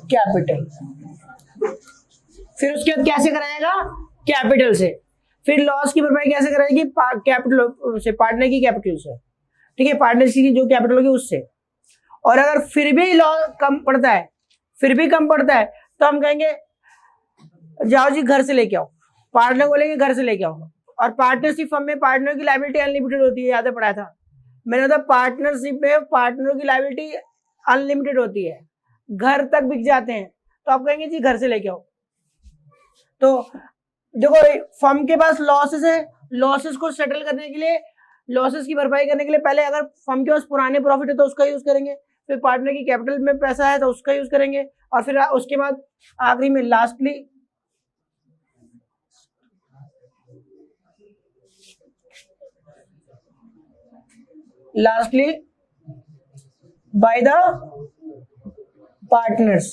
कैपिटल, फिर उसके बाद कैसे कराएगा? कैपिटल से। फिर लॉस की भरपाई कैसे कराएगी? कैपिटल से, पार्टनर की कैपिटल से। ठीक है, पार्टनर की जो कैपिटल होगी उससे। और अगर फिर भी लॉस कम पड़ता है, फिर भी कम पड़ता है, तो हम कहेंगे जाओ जी घर से लेके आओ, पार्टनर बोलेंगे घर से लेके आओ। और पार्टनरशिप फर्म में पार्टनर की लायबिलिटी अनलिमिटेड होती है, याद है पढ़ाया था मैंने, तो पार्टनरशिप में पार्टनर की लायबिलिटी अनलिमिटेड होती है, घर तक बिक जाते हैं, तो आप कहेंगे जी घर से लेके आओ। तो देखो फर्म के पास लॉसेस है, लॉसेस को सेटल करने के लिए, लॉसेस की भरपाई करने के लिए पहले अगर फर्म के पास पुराने प्रॉफिट है तो उसका यूज करेंगे, फिर पार्टनर की कैपिटल में पैसा है तो उसका यूज करेंगे, और फिर उसके बाद आखिरी में lastly by the partners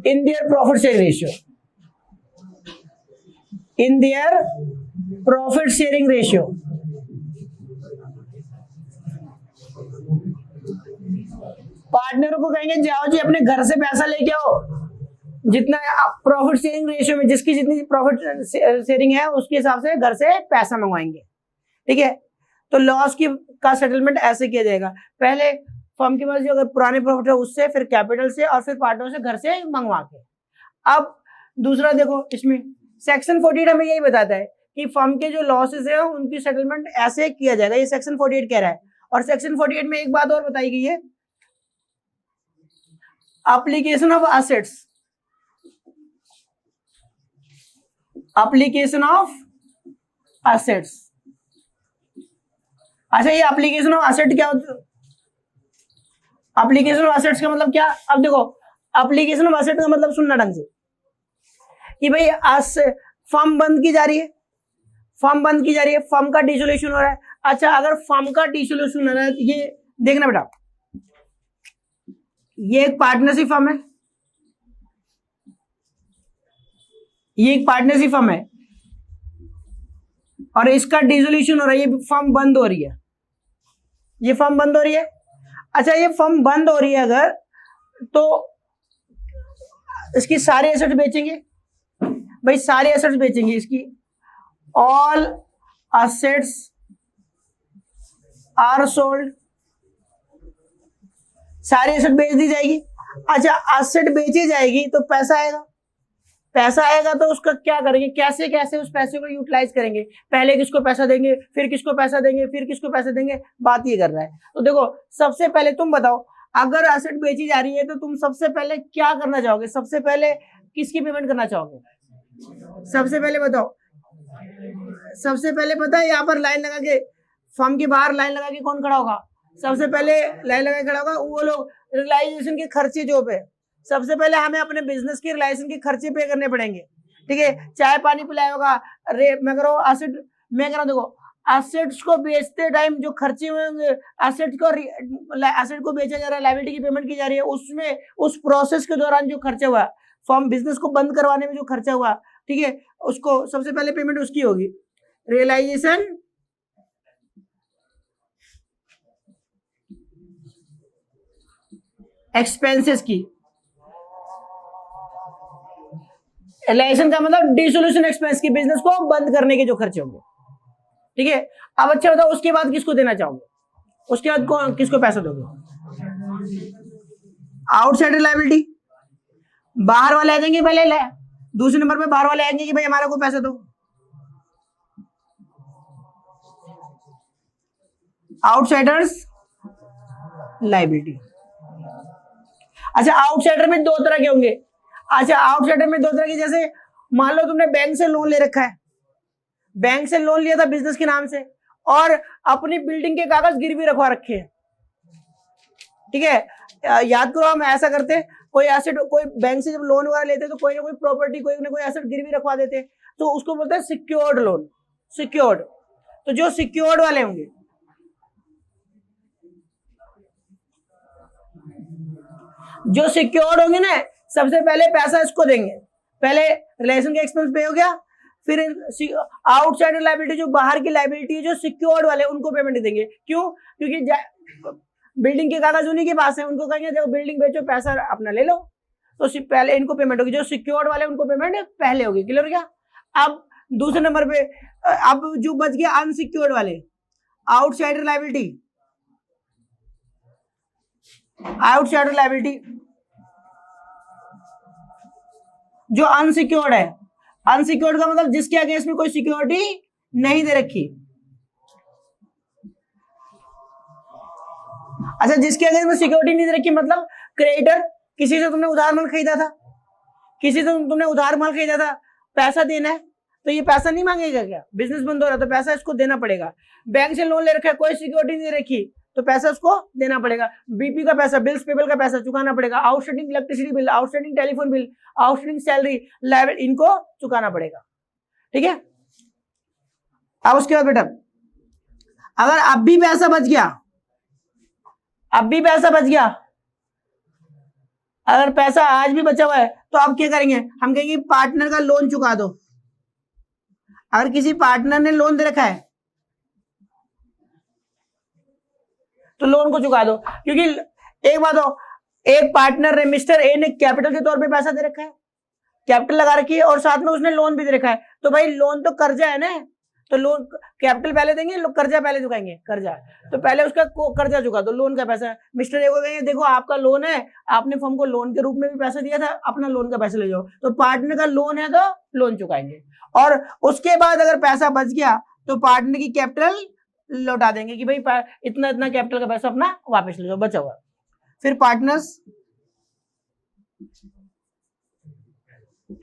in their profit sharing ratio, in their profit sharing ratio। पार्टनरों को कहेंगे जाओ जी अपने घर से पैसा लेके आओ, जितना प्रॉफिट शेयरिंग रेशियो में जिसकी जितनी प्रॉफिट शेयरिंग है उसके हिसाब से घर से पैसा मंगवाएंगे। ठीक है, तो लॉस की का सेटलमेंट ऐसे किया जाएगा, पहले फर्म के पास जो अगर पुराने प्रॉफिट है उससे, फिर कैपिटल से, और फिर पार्टनर से घर से मंगवा के। अब दूसरा देखो, इसमें सेक्शन 48 हमें यही बताता है कि फर्म के जो लॉसेस है उनकी सेटलमेंट ऐसे किया जाएगा, ये सेक्शन 48 कह रहा है। और सेक्शन 48 में एक बात और बताई गई है, application of assets, application of assets. अच्छा, ये एप्लीकेशन ऑफ एसेट क्या होता है? एप्लीकेशन ऑफ एसेट्स का मतलब क्या? अब देखो, एप्लीकेशन ऑफ एसेट का मतलब सुनना ढंग से, कि भाई आज फर्म बंद की जा रही है, फर्म बंद की जा रही है, फर्म का डिसोल्यूशन हो रहा है। अच्छा, अगर फर्म का डिसोल्यूशन हो रहा है, ये देखना बेटा, ये एक पार्टनरशिप फर्म है, ये एक पार्टनरशिप फर्म है, और इसका डिसोल्यूशन हो रहा है, ये फर्म बंद हो रही है, ये फर्म बंद हो रही है। अच्छा, ये फर्म बंद हो रही है अगर, तो इसकी सारी एसेट्स बेचेंगे, भाई सारी एसेट्स बेचेंगे इसकी, ऑल एसेट्स आर सोल्ड, सारी एसेट बेच दी जाएगी। अच्छा, एसेट बेची जाएगी तो पैसा आएगा, पैसा आएगा तो उसका क्या करेंगे, कैसे कैसे उस पैसे को यूटिलाइज करेंगे, पहले किसको पैसा देंगे, फिर किसको पैसा देंगे, फिर किसको पैसा देंगे, बात ये कर रहा है। तो देखो, सबसे पहले तुम बताओ, अगर एसेट बेची जा रही है तो तुम सबसे पहले क्या करना चाहोगे, सबसे पहले किसकी पेमेंट करना चाहोगे? सबसे पहले बताओ, सबसे पहले पता है यहाँ पर लाइन लगा के, फर्म के बाहर लाइन लगा के कौन खड़ा होगा? सबसे पहले लाइन लगा के खड़ा होगा वो लोग, रियलाइजेशन के खर्चे जो पे, सबसे पहले हमें अपने बिजनेस के रिलाइजेशन के खर्चे पे करने पड़ेंगे। ठीक है, चाय पानी पिलाया होगा, मैं करो एसेट, मैं कह रहा हूँ देखो, एसेट्स को बेचते टाइम जो खर्चे हुए होंगे, एसेट को बेचा जा रहा है, लायबिलिटी की पेमेंट की जा रही है, उसमें उस प्रोसेस के दौरान जो खर्चा हुआ, फर्म बिजनेस को बंद करवाने में जो खर्चा हुआ, ठीक है, उसको सबसे पहले पेमेंट उसकी होगी, रियलाइजेशन एक्सपेंसेस की। रियलाइजेशन का मतलब डिसोल्यूशन एक्सपेंस की, बिजनेस को बंद करने के जो खर्चे होंगे। ठीक है, अब अच्छा बताओ उसके बाद किसको देना चाहोगे, उसके बाद किसको पैसा दोगे? आउटसाइडर लायबिलिटी, बाहर वाले आ जाएंगे पहले, दूसरे नंबर पे बाहर वाले आएंगे कि भाई हमारा को पैसा दो। Outsiders liability. अच्छा, आउटसाइडर में दो तरह के होंगे। अच्छा, आउटसाइडर में दो तरह के, जैसे मान लो तुमने बैंक से लोन ले रखा है, बैंक से लोन लिया था बिजनेस के नाम से, और अपनी बिल्डिंग के कागज गिरवी रखवा रखे हैं। ठीक है, याद करो हम ऐसा करते, कोई एसेट, कोई बैंक से जब लोन वगैरह लेते तो कोई ना कोई प्रॉपर्टी, कोई ना कोई एसेट गिरवी रखवा देते, तो उसको बोलते हैं सिक्योर्ड लोन। सिक्योर्ड। तो जो सिक्योर्ड वाले होंगे, जो सिक्योर्ड होंगे ना, सबसे पहले पैसा इसको देंगे। पहले रिलेशन का एक्सपेंस पे हो गया, फिर आउटसाइडर लायबिलिटी, जो बाहर की लायबिलिटी है, जो सिक्योर्ड वाले उनको पेमेंट देंगे। क्यों? क्योंकि बिल्डिंग के कागज उन्हीं के पास है, उनको कहेंगे देखो बिल्डिंग बेचो, पैसा अपना ले लो, तो पहले इनको पेमेंट होगी। जो सिक्योर्ड वाले उनको पेमेंट पहले होगी। क्लियर हो गया? अब दूसरे नंबर पे अब जो बच गया अनसिक्योर्ड वाले, आउटसाइडर लायबिलिटी, आउटसाइडर लायबिलिटी जो अनसिक्योर्ड है। अनसिक्योर्ड का मतलब जिसके अगेंस्ट में कोई सिक्योरिटी नहीं दे रखी। अच्छा, जिसके अगेंस्ट में सिक्योरिटी नहीं दे रखी मतलब क्रेडिटर, किसी से तुमने उधार माल खरीदा था, किसी से तुमने उधार माल खरीदा था, पैसा देना है, तो ये पैसा नहीं मांगेगा क्या? बिजनेस बंद हो रहा है तो पैसा इसको देना पड़ेगा। बैंक से लोन ले रखा है, कोई सिक्योरिटी नहीं रखी, तो पैसा उसको देना पड़ेगा। बीपी का पैसा, बिल्स पेबल का पैसा चुकाना पड़ेगा। Outstanding electricity bill, outstanding telephone bill, outstanding salary, liability, इनको चुकाना पड़ेगा। ठीक है? अब उसके बाद बेटा, अगर अब भी पैसा बच गया, अब भी पैसा बच गया, अगर पैसा आज भी बचा हुआ है, तो अब क्या करेंगे? हम कहेंगे पार्टनर का लोन चुका दो। अगर किसी पार्टनर ने लोन दे रखा है तो लोन को चुका दो। क्योंकि एक बात हो, एक पार्टनर ने, मिस्टर ए ने कैपिटल के तौर पे पैसा दे रखा है, कैपिटल लगा रखी है, और साथ में उसने लोन भी दे रखा है, तो भाई लोन तो कर्जा है ना, तो लोन कैपिटल पहले देंगे, कर्जा पहले चुकाएंगे। कर्जा तो पहले उसका कर्जा चुका दो, लोन का पैसा। मिस्टर ए को कहेंगे देखो आपका लोन है, आपने फर्म को लोन के रूप में भी पैसा दिया था, अपना लोन का पैसा ले जाओ। तो पार्टनर का लोन है तो लोन चुकाएंगे, और उसके बाद अगर पैसा बच गया तो पार्टनर की कैपिटल लौटा देंगे कि भाई इतना इतना कैपिटल का पैसा अपना वापस ले जाओ, बचा हुआ। फिर पार्टनर्स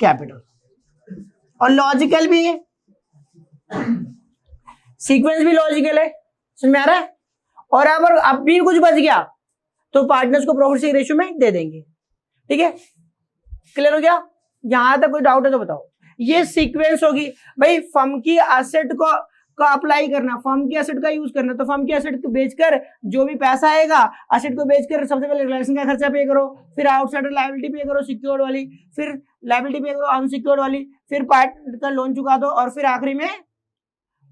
कैपिटल, और लॉजिकल भी है, सीक्वेंस भी लॉजिकल है, समझ में आ रहा है? और अगर अब भी कुछ बच गया तो पार्टनर्स को प्रॉफिट शेयरिंग रेशियो में दे देंगे। ठीक है? क्लियर हो गया? यहां तक कोई डाउट है तो बताओ। ये सीक्वेंस होगी भाई, फर्म की एसेट को अप्लाई करना, फर्म की एसेट का यूज करना। तो फर्म की एसेट को बेचकर जो भी पैसा आएगा, एसेट को बेचकर सबसे पहले रिलेशन का खर्चा पे करो, फिर आउटसाइडर लायबिलिटी पे करो सिक्योर्ड वाली, फिर लायबिलिटी पे करो अनसिक्योर्ड वाली, फिर पार्टनर का लोन चुका दो, और फिर आखिरी में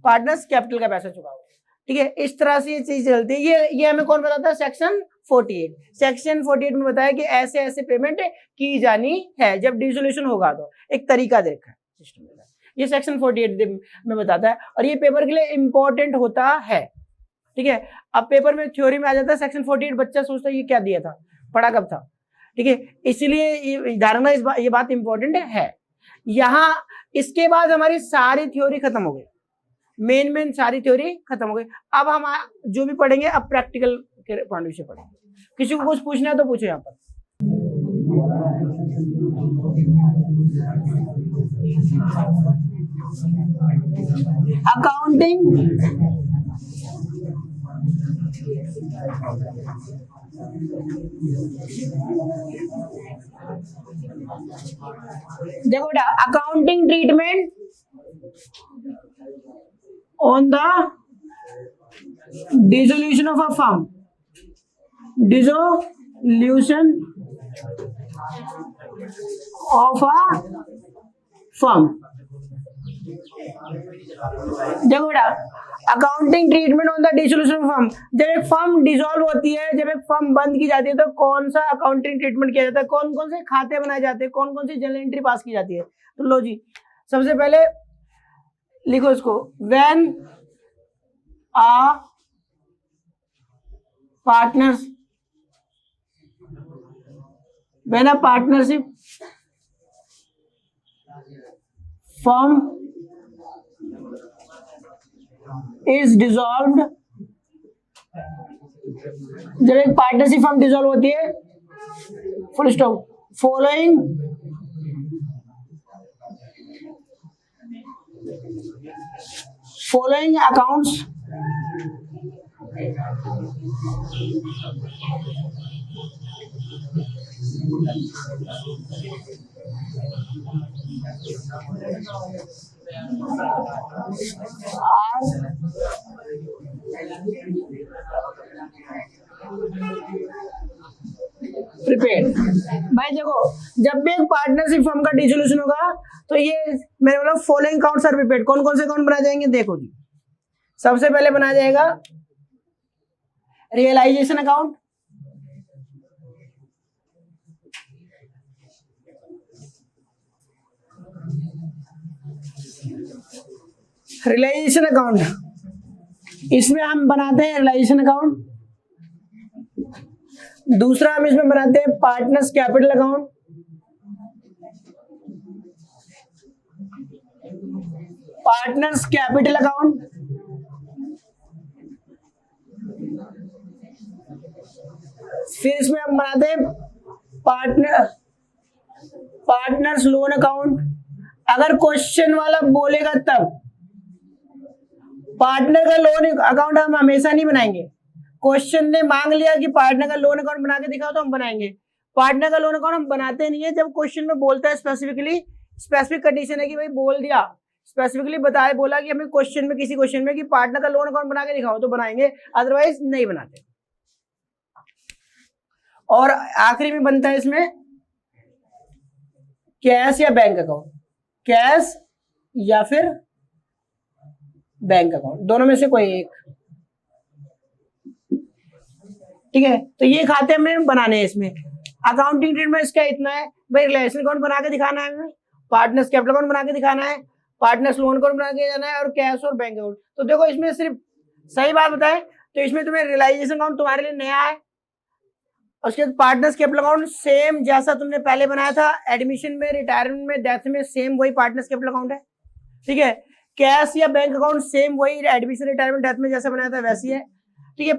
पार्टनर्स कैपिटल का पैसा चुकाओ। ठीक है? इस तरह से ये चीज चलती है। ये हमें कौन बताता है? सेक्शन 48। सेक्शन 48 में बताया कि ऐसे ऐसे पेमेंट की जानी है जब डिसोल्यूशन होगा, तो एक तरीका दे रखा है सिस्टम में। ये सेक्शन 48 में बताता है, और ये पेपर के लिए इंपॉर्टेंट होता है। ठीक है? अब पेपर में थ्योरी में आ जाता है सेक्शन 48, बच्चा सोचता है ये क्या दिया था, पढ़ा कब था। ठीक है? इसलिए धारणा ये बात इंपॉर्टेंट है। यहां इसके बाद हमारी सारी थ्योरी खत्म हो गई, मेन सारी थ्योरी खत्म हो गई। अब हम जो भी पढ़ेंगे अब प्रैक्टिकल के पॉइंट ऑफ व्यू से पढ़ेंगे। किसी को कुछ पूछना है तो पूछो। यहाँ पर अकाउंटिंग देखो बेटा, accounting treatment on the dissolution of a firm, dissolution of a firm। देखो बेटा, accounting treatment on the dissolution of firm, जब एक फर्म डिसॉल्व होती है, जब एक फर्म बंद की जाती है, तो कौन सा अकाउंटिंग ट्रीटमेंट किया जाता है, कौन कौन से खाते बनाए जाते हैं, कौन कौन सी जर्नल एंट्री पास की जाती है। तो लो जी, सबसे पहले लिखो इसको, when a partners, when a partnership firm is dissolved, जब एक पार्टनरशिप फर्म डिसॉल्व होती है, full stop, following accounts prepared. भाई देखो, जब भी एक पार्टनरशिप फर्म का डिसोल्यूशन होगा तो ये मेरे मतलब फॉलोइंग अकाउंट्स आर प्रिपेयर्ड। कौन कौन से अकाउंट बनाए जाएंगे देखो जी। सबसे पहले बनाया जाएगा रियलाइजेशन अकाउंट, रियलाइजेशन अकाउंट, इसमें हम बनाते हैं रियलाइजेशन अकाउंट। दूसरा हम इसमें बनाते हैं partners capital account, partners capital account. फिर इसमें हम बनाते हैं पार्टनर्स लोन अकाउंट। अगर क्वेश्चन वाला बोलेगा तब पार्टनर का लोन अकाउंट हम हमेशा नहीं बनाएंगे। क्वेश्चन ने मांग लिया कि पार्टनर का लोन अकाउंट बना के दिखाओ तो हम बनाएंगे। पार्टनर का लोन अकाउंट हम बनाते नहीं है। जब क्वेश्चन में बोलता है स्पेसिफिक कंडीशन है कि भाई बोल दिया, स्पेसिफिकली बताया, बोला कि हमें क्वेश्चन में, किसी क्वेश्चन में कि पार्टनर का लोन अकाउंट बना के दिखाओ तो बनाएंगे, अदरवाइज नहीं बनाते। और आखिरी में बनता है इसमें कैश या बैंक अकाउंट, कैश या फिर बैंक अकाउंट, दोनों में से कोई एक। ठीक है, तो ये खाते हमें बनाने हैं। इसमें अकाउंटिंग ट्रीटमेंट इसका इतना है भाई, रिलेशन अकाउंट बना के दिखाना है हमें, पार्टनर्स कैपिटल अकाउंट बना के दिखाना है, पार्टनर्स लोन अकाउंट बना के जाना है, और कैश और बैंक अकाउंट। तो देखो इसमें सिर्फ सही बात बताएं तो इसमें तुम्हें रियलाइजेशन अकाउंट तुम्हारे लिए नया है। उसके बाद पार्टनर्स कैपिटल अकाउंट सेम जैसा तुमने पहले बनाया था, एडमिशन में, रिटायरमेंट में, डेथ में, सेम वही पार्टनर्स कैपिटल अकाउंट है। ठीक है, कैश या बैंक अकाउंट सेम वही, एडमिशन, रिटायरमेंट, डेथ में जैसा बनाया था वैसी है। ठीक है,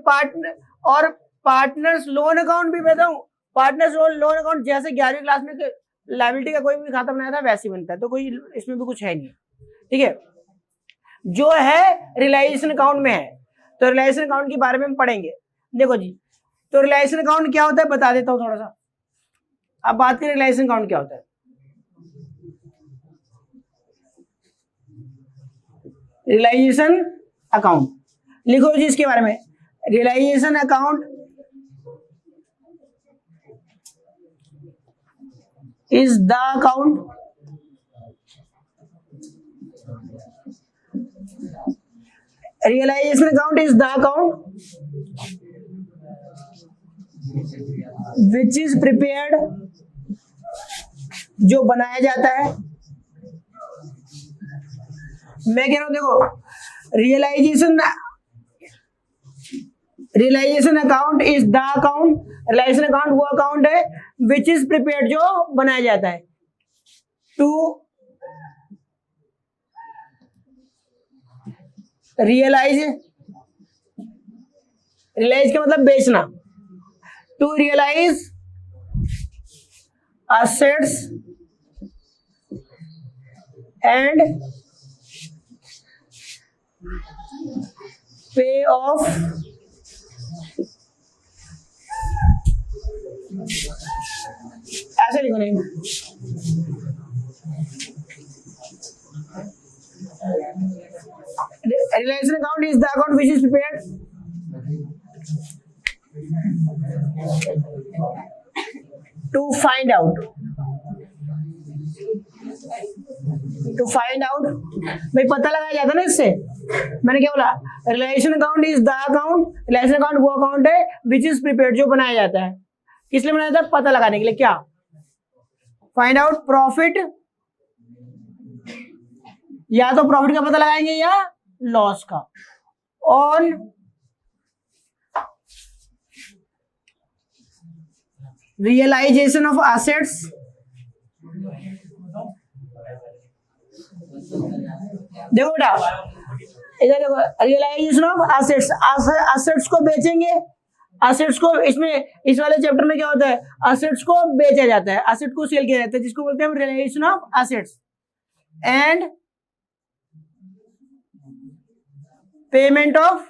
और पार्टनर्स लोन अकाउंट भी बताऊं, पार्टनर्स लोन अकाउंट जैसे 11वीं क्लास में लायबिलिटी का कोई भी खाता बनाया था वैसे ही बनता है, तो कोई इसमें भी कुछ है नहीं। ठीक है, जो है रियलाइजेशन अकाउंट में है, तो रियलाइजेशन अकाउंट के बारे में हम पढ़ेंगे। देखो जी, तो रियलाइजेशन अकाउंट क्या होता है बता देता हूं थोड़ा सा। अब बात करें रियलाइजेशन अकाउंट क्या होता है। रियलाइजेशन अकाउंट लिखो जी इसके बारे में। Realisation account is the account realization account is the account which is prepared, जो बनाया जाता है। मैं कह रहा हूं देखो, realisation account is the account, realisation account वो अकाउंट है विच इज प्रिपेयर्ड, जो बनाया जाता है टू रियलाइज का मतलब बेचना, to realise assets and pay off ऐसे लिखो नहीं। Realisation account is the account which is prepared to find out, भाई पता लगाया जाता ना इससे। मैंने क्या बोला, realisation account is the account, realisation account वो अकाउंट है विच इज प्रिपेयर्ड, जो बनाया जाता है। किस लिए बनाया जाता है, पता लगाने के लिए। क्या, फाइंड आउट प्रॉफिट, या तो प्रॉफिट का पता लगाएंगे या लॉस का, ऑन रियलाइजेशन ऑफ एसेट्स, देखो बेटा इधर देखो, रियलाइजेशन ऑफ एसेट्स, एसेट्स को बेचेंगे, एसेट्स को, इसमें इस वाले चैप्टर में क्या होता है, एसेट्स को बेचा जाता है, एसेट को सेल किया जाता है, जिसको बोलते हैं realisation of assets and payment of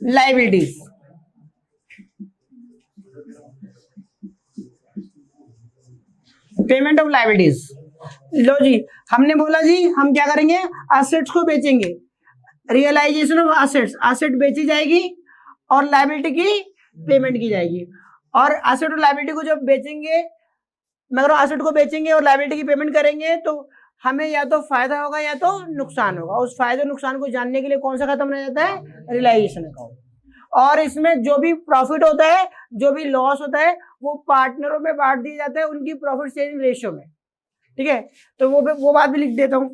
liabilities. Payment of liabilities लो जी, हमने बोला जी हम क्या करेंगे, एसेट्स को बेचेंगे, रियलाइजेशन ऑफ एसेट्स, एसेट बेची जाएगी और लायबिलिटी की पेमेंट की जाएगी। और एसेट और लायबिलिटी को जब बेचेंगे, मगर एसेट को बेचेंगे और लायबिलिटी की पेमेंट करेंगे तो हमें या तो फायदा होगा या तो नुकसान होगा। उस फायदे नुकसान को जानने के लिए कौन सा खत्म रह जाता है, रियलाइजेशन अकाउंट। और इसमें जो भी प्रॉफिट होता है, जो भी लॉस होता है, वो पार्टनरों में बांट दिया जाता है उनकी प्रॉफिट शेयरिंग रेशियो में। ठीक है, तो वो बात भी लिख देता हूं,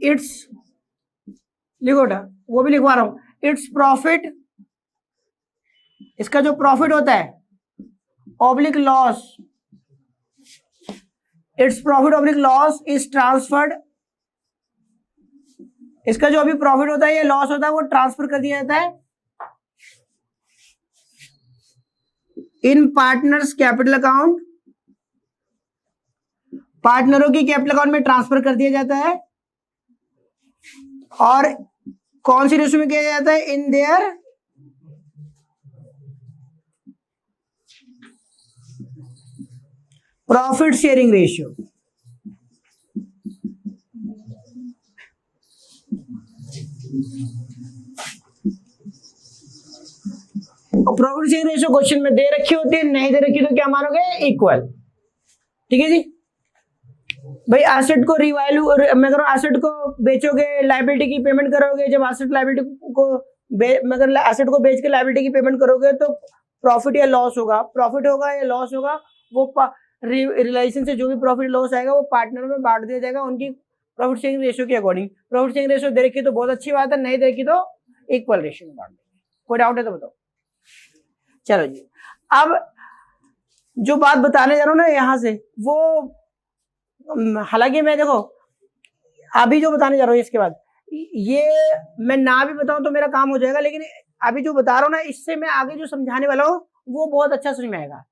इट्स, लिखो ना, वो भी लिखवा रहा हूं, इट्स प्रॉफिट, इसका जो प्रॉफिट होता है oblique loss, its profit oblique loss is transferred, इसका जो अभी प्रॉफिट होता है या लॉस होता है वो ट्रांसफर कर दिया जाता है इन पार्टनर्स कैपिटल अकाउंट, पार्टनरों की कैपिटल अकाउंट में ट्रांसफर कर दिया जाता है। और कौन सी रेशियो में किया जाता है, in their profit sharing ratio. Profit sharing ratio question में दे रखी होती है, नहीं दे रखी तो क्या मानोगे, इक्वल। ठीक है जी भाई, एसेट को रिवैल्यू, मगर एसेट को बेचोगे, लायबिलिटी की पेमेंट करोगे, जब एसेट लायबिलिटी को मगर एसेट को बेच के लायबिलिटी की पेमेंट करोगे तो प्रॉफिट या लॉस होगा, प्रॉफिट होगा या लॉस होगा, वो रिलेशन से जो भी प्रॉफिट लॉस आएगा वो पार्टनर में बांट दिया जाएगा उनकी प्रॉफिट शेयरिंग रेशियो के अकॉर्डिंग। प्रॉफिट शेयरिंग रेशियो दे रखी तो बहुत अच्छी बात है, नहीं दे रखी तो इक्वल रेशियो में बांट देंगे। कोई डाउट है तो बताओ। चलो जी, अब जो बात बताने जा रहा हूं ना यहां से, वो हालांकि मैं देखो अभी जो बताने जा रहा हूँ इसके बाद ये मैं ना भी बताऊं तो मेरा काम हो जाएगा, लेकिन अभी जो बता रहा हूँ ना इससे मैं आगे जो समझाने वाला हूँ वो बहुत अच्छा समझ में आएगा।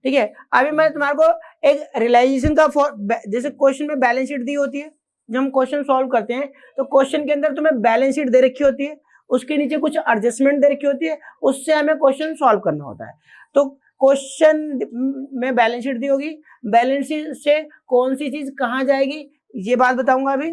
ठीक है, अभी मैं तुम्हारे को एक रियलाइजेशन का, जैसे क्वेश्चन में बैलेंस शीट दी होती है, जब हम क्वेश्चन सॉल्व करते हैं तो क्वेश्चन के अंदर तुम्हें बैलेंस शीट दे रखी होती है, उसके नीचे कुछ एडजस्टमेंट दे रखी होती है, उससे हमें क्वेश्चन सॉल्व करना होता है। तो क्वेश्चन में बैलेंस शीट दी होगी, बैलेंस शीट से कौन सी चीज कहाँ जाएगी ये बात बताऊंगा अभी।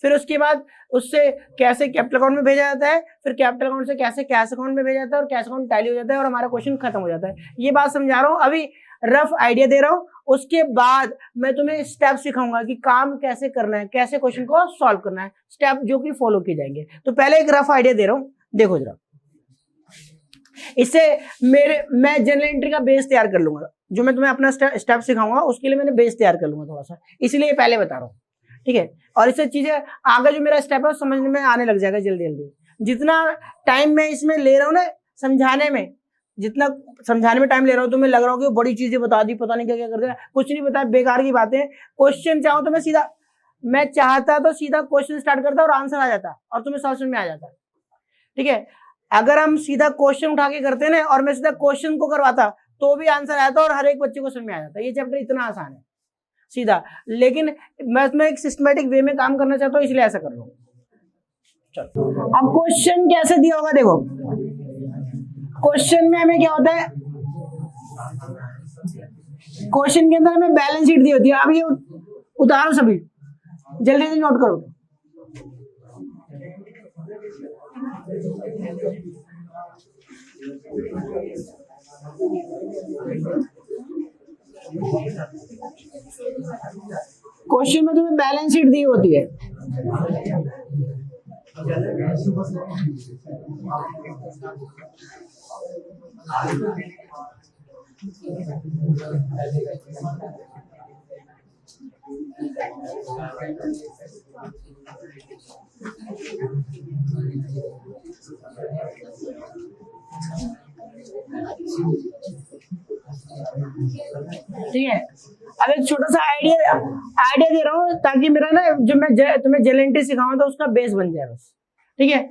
फिर उसके बाद उससे कैसे कैपिटल अकाउंट में भेजा जाता है, फिर कैपिटल अकाउंट से कैसे कैश अकाउंट में भेजा जाता है और कैश अकाउंट टैली हो जाता है और हमारा क्वेश्चन खत्म हो जाता है। ये बात समझा रहा हूँ, अभी रफ आइडिया दे रहा हूँ, उसके बाद मैं तुम्हें स्टेप सिखाऊंगा कि काम कैसे करना है, कैसे क्वेश्चन को सॉल्व करना है, स्टेप जो कि फॉलो किए जाएंगे। तो पहले एक रफ आइडिया दे रहा हूँ, देखो जरा, इससे मैं जनरल एंट्री का बेस तैयार कर लूंगा, जो मैं तुम्हें अपना स्टेप सिखाऊंगा उसके लिए मैंने बेस तैयार कर लूंगा थोड़ा सा, इसलिए पहले बता रहा हूँ। ठीक है, और इससे चीजें आगे जो मेरा स्टेप है समझने में आने लग जाएगा जल्दी जल्दी। जितना टाइम मैं इसमें ले रहा हूँ ना समझाने में, जितना समझाने में टाइम ले रहा हूँ तो मैं लग रहा हूँ कि बड़ी चीजें बता दी, पता नहीं क्या क्या कर दिया, कुछ नहीं बताया, बेकार की बातें। क्वेश्चन चाहो तो मैं चाहता तो सीधा क्वेश्चन स्टार्ट करता और आंसर आ जाता और तुम्हें समझ में आ जाता। ठीक है, अगर हम सीधा क्वेश्चन उठा के करते ना और मैं सीधा क्वेश्चन को करवाता तो भी आंसर आता और हर एक बच्चे को समझ में आ जाता। ये चैप्टर इतना आसान है सीधा, लेकिन मैं एक सिस्टमैटिक वे में काम करना चाहता हूँ इसलिए ऐसा कर रहा हूँ। चलो अब क्वेश्चन कैसे दिया होगा, देखो क्वेश्चन में हमें क्या होता है, क्वेश्चन के अंदर हमें बैलेंस शीट दी होती है। अब ये उतारो सभी, जल्दी जल्दी नोट करो। क्वेश्चन में तुम्हें बैलेंस शीट दी होती है, ठीक है। अब एक छोटा सा आइडिया दे रहा हूँ ताकि मेरा ना जो मैं तुम्हें जेलेंटी सिखाऊं तो उसका बेस बन जाए बस। ठीक है,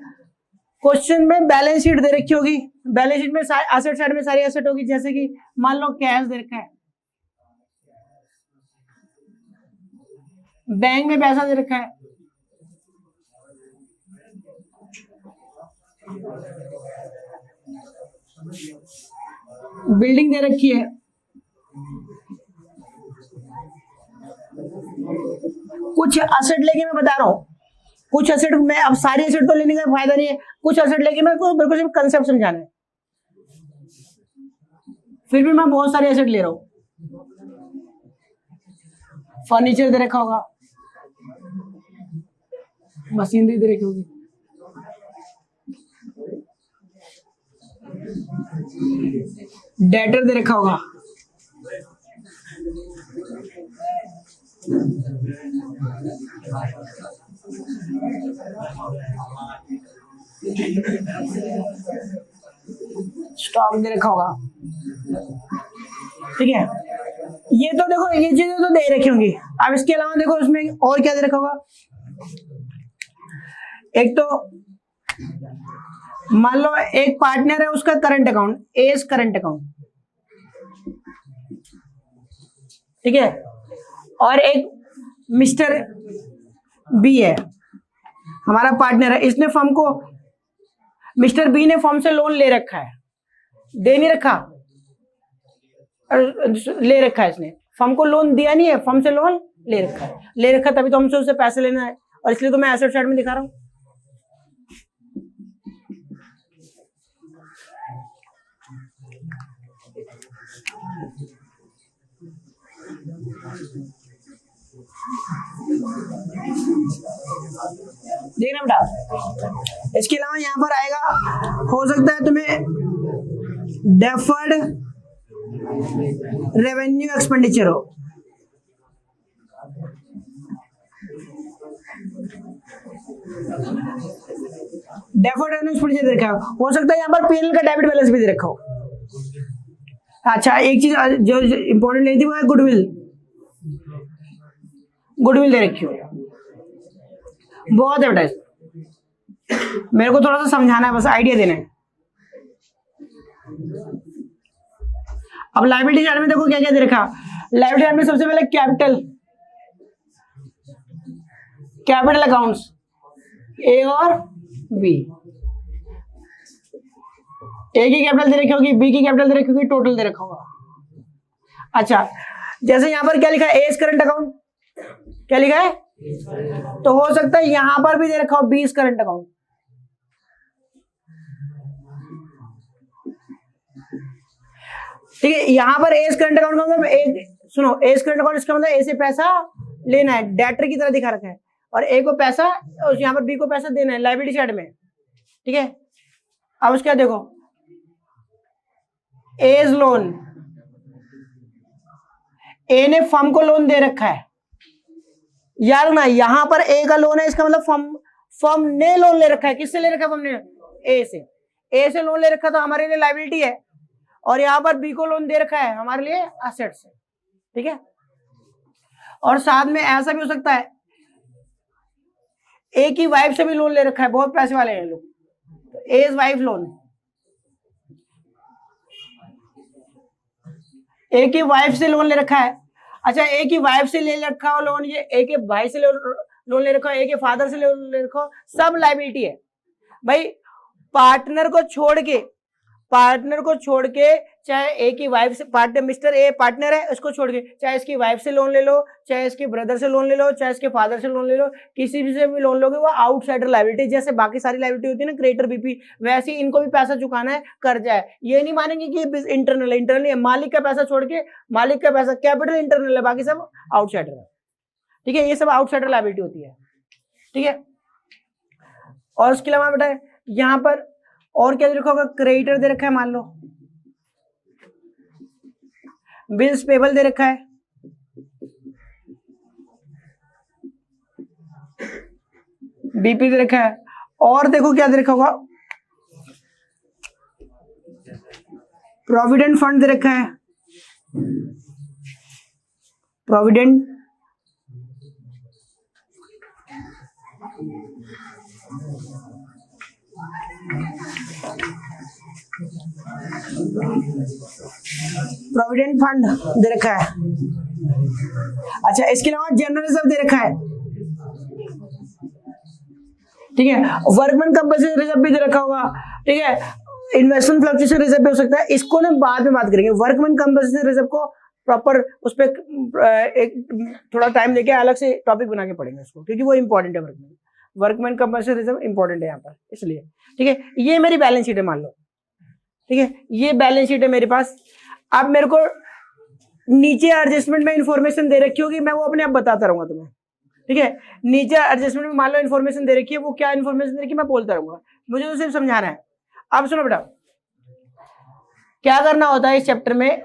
क्वेश्चन में बैलेंस शीट दे रखी होगी, बैलेंस शीट में एसेट साइड में सारी एसेट होगी, जैसे कि मान लो कैश दे रखा है, बैंक में पैसा दे रखा है, बिल्डिंग दे रखी है। कुछ एसेट लेके मैं बता रहा हूँ, कुछ एसेट में, अब सारी एसेट तो लेने का फायदा नहीं है, कुछ एसेट लेके मेरे को सिर्फ कंसेप्ट समझाना है, फिर भी मैं बहुत सारे एसेट ले रहा हूँ। फर्नीचर दे रखा होगा, मशीनरी दे रखी होगी, डेटर दे रखा होगा, स्टॉक दे रखा होगा, ठीक है। ये तो देखो, ये चीजें तो दे रखी होंगी। अब इसके अलावा देखो इसमें और क्या दे रखा होगा। एक तो मान लो एक पार्टनर है, उसका current account, A's current account, ठीक है, और एक मिस्टर बी है, हमारा पार्टनर है, इसने फर्म को, मिस्टर बी ने फर्म से लोन ले रखा है, दे नहीं रखा, ले रखा है, इसने फर्म को लोन दिया नहीं है, फर्म से लोन ले रखा है, ले रखा तभी तो हमसे उससे पैसे लेना है, और इसलिए तो मैं एसेट साइड में दिखा रहा हूं। देखना बेटा, इसके अलावा यहां पर आएगा, हो सकता है तुम्हें डेफर्ड रेवेन्यू एक्सपेंडिचर हो, डेफर्ड रेवेन्यू एक्सपेंडिचर दे रखा हो सकता है यहां पर पीएनएल का डेबिट बैलेंस भी दे रखा हो। अच्छा, एक चीज जो इंपॉर्टेंट नहीं थी वो है गुडविल, गुडविल दे रखी हो, बहुत है बेटा, मेरे को थोड़ा सा समझाना है, बस आइडिया देना है। अब लायबिलिटी साइड में देखो क्या क्या दे रखा। लायबिलिटी साइड में सबसे पहले कैपिटल, कैपिटल अकाउंट्स ए और बी, ए की कैपिटल दे रखी होगी, बी की कैपिटल दे रखी होगी, टोटल दे रखा होगा। अच्छा, जैसे यहां पर क्या लिखा है, एज करंट अकाउंट, क्या लिखा है, तो हो सकता है यहां पर भी दे रखा हो 20 करंट अकाउंट, ठीक है। यहां पर एज करंट अकाउंट का मतलब, सुनो, एज करंट अकाउंट इसका मतलब ए से पैसा लेना है, डेटर की तरह दिखा रखा है, और ए को पैसा, और यहां पर बी को पैसा देना है लायबिलिटी साइड में, ठीक है। अब उसके बाद देखो, एज लोन, ए ने फर्म को लोन दे रखा है, यार ना, यहां पर ए का लोन है, इसका मतलब फर्म ने लोन ले रखा है, किससे ले रखा है, फर्म ने, ए से लोन ले रखा, तो हमारे लिए लायबिलिटी है, और यहां पर बी को लोन दे रखा है, हमारे लिए एसेट्स है, ठीक है। और साथ में ऐसा भी हो सकता है, ए की वाइफ से भी लोन ले रखा है, बहुत पैसे वाले हैं लोग, तो एज वाइफ लोन, ए की वाइफ से लोन ले रखा है। अच्छा, ए की वाइफ से ले रखा हो लोन, ये ए के भाई से लोन ले रखा हो, ए के फादर से लोन ले रखा हो, सब लायबिलिटी है भाई। पार्टनर को छोड़ के चाहे ए की वाइफ से, पार्टनर, मिस्टर ए पार्टनर है, उसको छोड़ के चाहे इसकी वाइफ से लोन ले लो, चाहे इसके ब्रदर से लोन ले लो, चाहे इसके फादर से लोन ले लो, किसी भी से भी लोन लोगे, वो आउटसाइडर लायबिलिटी, जैसे बाकी सारी लायबिलिटी होती है ना, क्रेडिटर बीपी, वैसे ही इनको भी पैसा चुकाना है, कर्जा है। ये नहीं मानेंगे कि इंटरनल है, इंटरनल है, मालिक का पैसा छोड़ के, मालिक का पैसा कैपिटल इंटरनल है, बाकी सब आउटसाइडर है, ठीक है। ये सब आउटसाइडर लायबिलिटी होती है, ठीक है। और उसके अलावा बेटा यहाँ पर और क्या दे रखा होगा, क्रेडिटर दे रखा है, मान लो बिल्स पेबल दे रखा है, बीपी दे रखा है, और देखो क्या दे रखा होगा, प्रोविडेंट फंड दे रखा है, प्रोविडेंट प्रोविडेंट फंड दे रखा है। अच्छा, इसके अलावा जनरल रिजर्व दे रखा है, ठीक है। वर्कमैन कंपनसेशन रिजर्व भी दे रखा होगा, ठीक है। इन्वेस्टमेंट फ्लक्चुएशन रिजर्व भी हो सकता है, इसको ना बाद में बात करेंगे। वर्कमैन कंपनसेशन रिजर्व को प्रॉपर उस पर एक थोड़ा टाइम लेके अलग से टॉपिक बना के पढ़ेंगे उसको, क्योंकि वो इंपॉर्टेंट है। वर्कमैन कंपल्सरी रिजर्व इंपॉर्टेंट है यहाँ पर, इसलिए। ठीक है, ये मेरी बैलेंस शीट है मान लो। ठीक है, ये बैलेंस शीट है मेरे पास। अब मेरे को नीचे एडजस्टमेंट में इंफॉर्मेशन दे रखी होगी, मैं वो अपने आप बताता रहूंगा तुम्हें। ठीक है, नीचे एडजस्टमेंट में मान लो इन्फॉर्मेशन दे रखी है, वो क्या इन्फॉर्मेशन दे रखी है मैं बोलता रहूंगा, मुझे तो सिर्फ समझाना है। अब सुनो बेटा, क्या करना होता है इस चैप्टर में।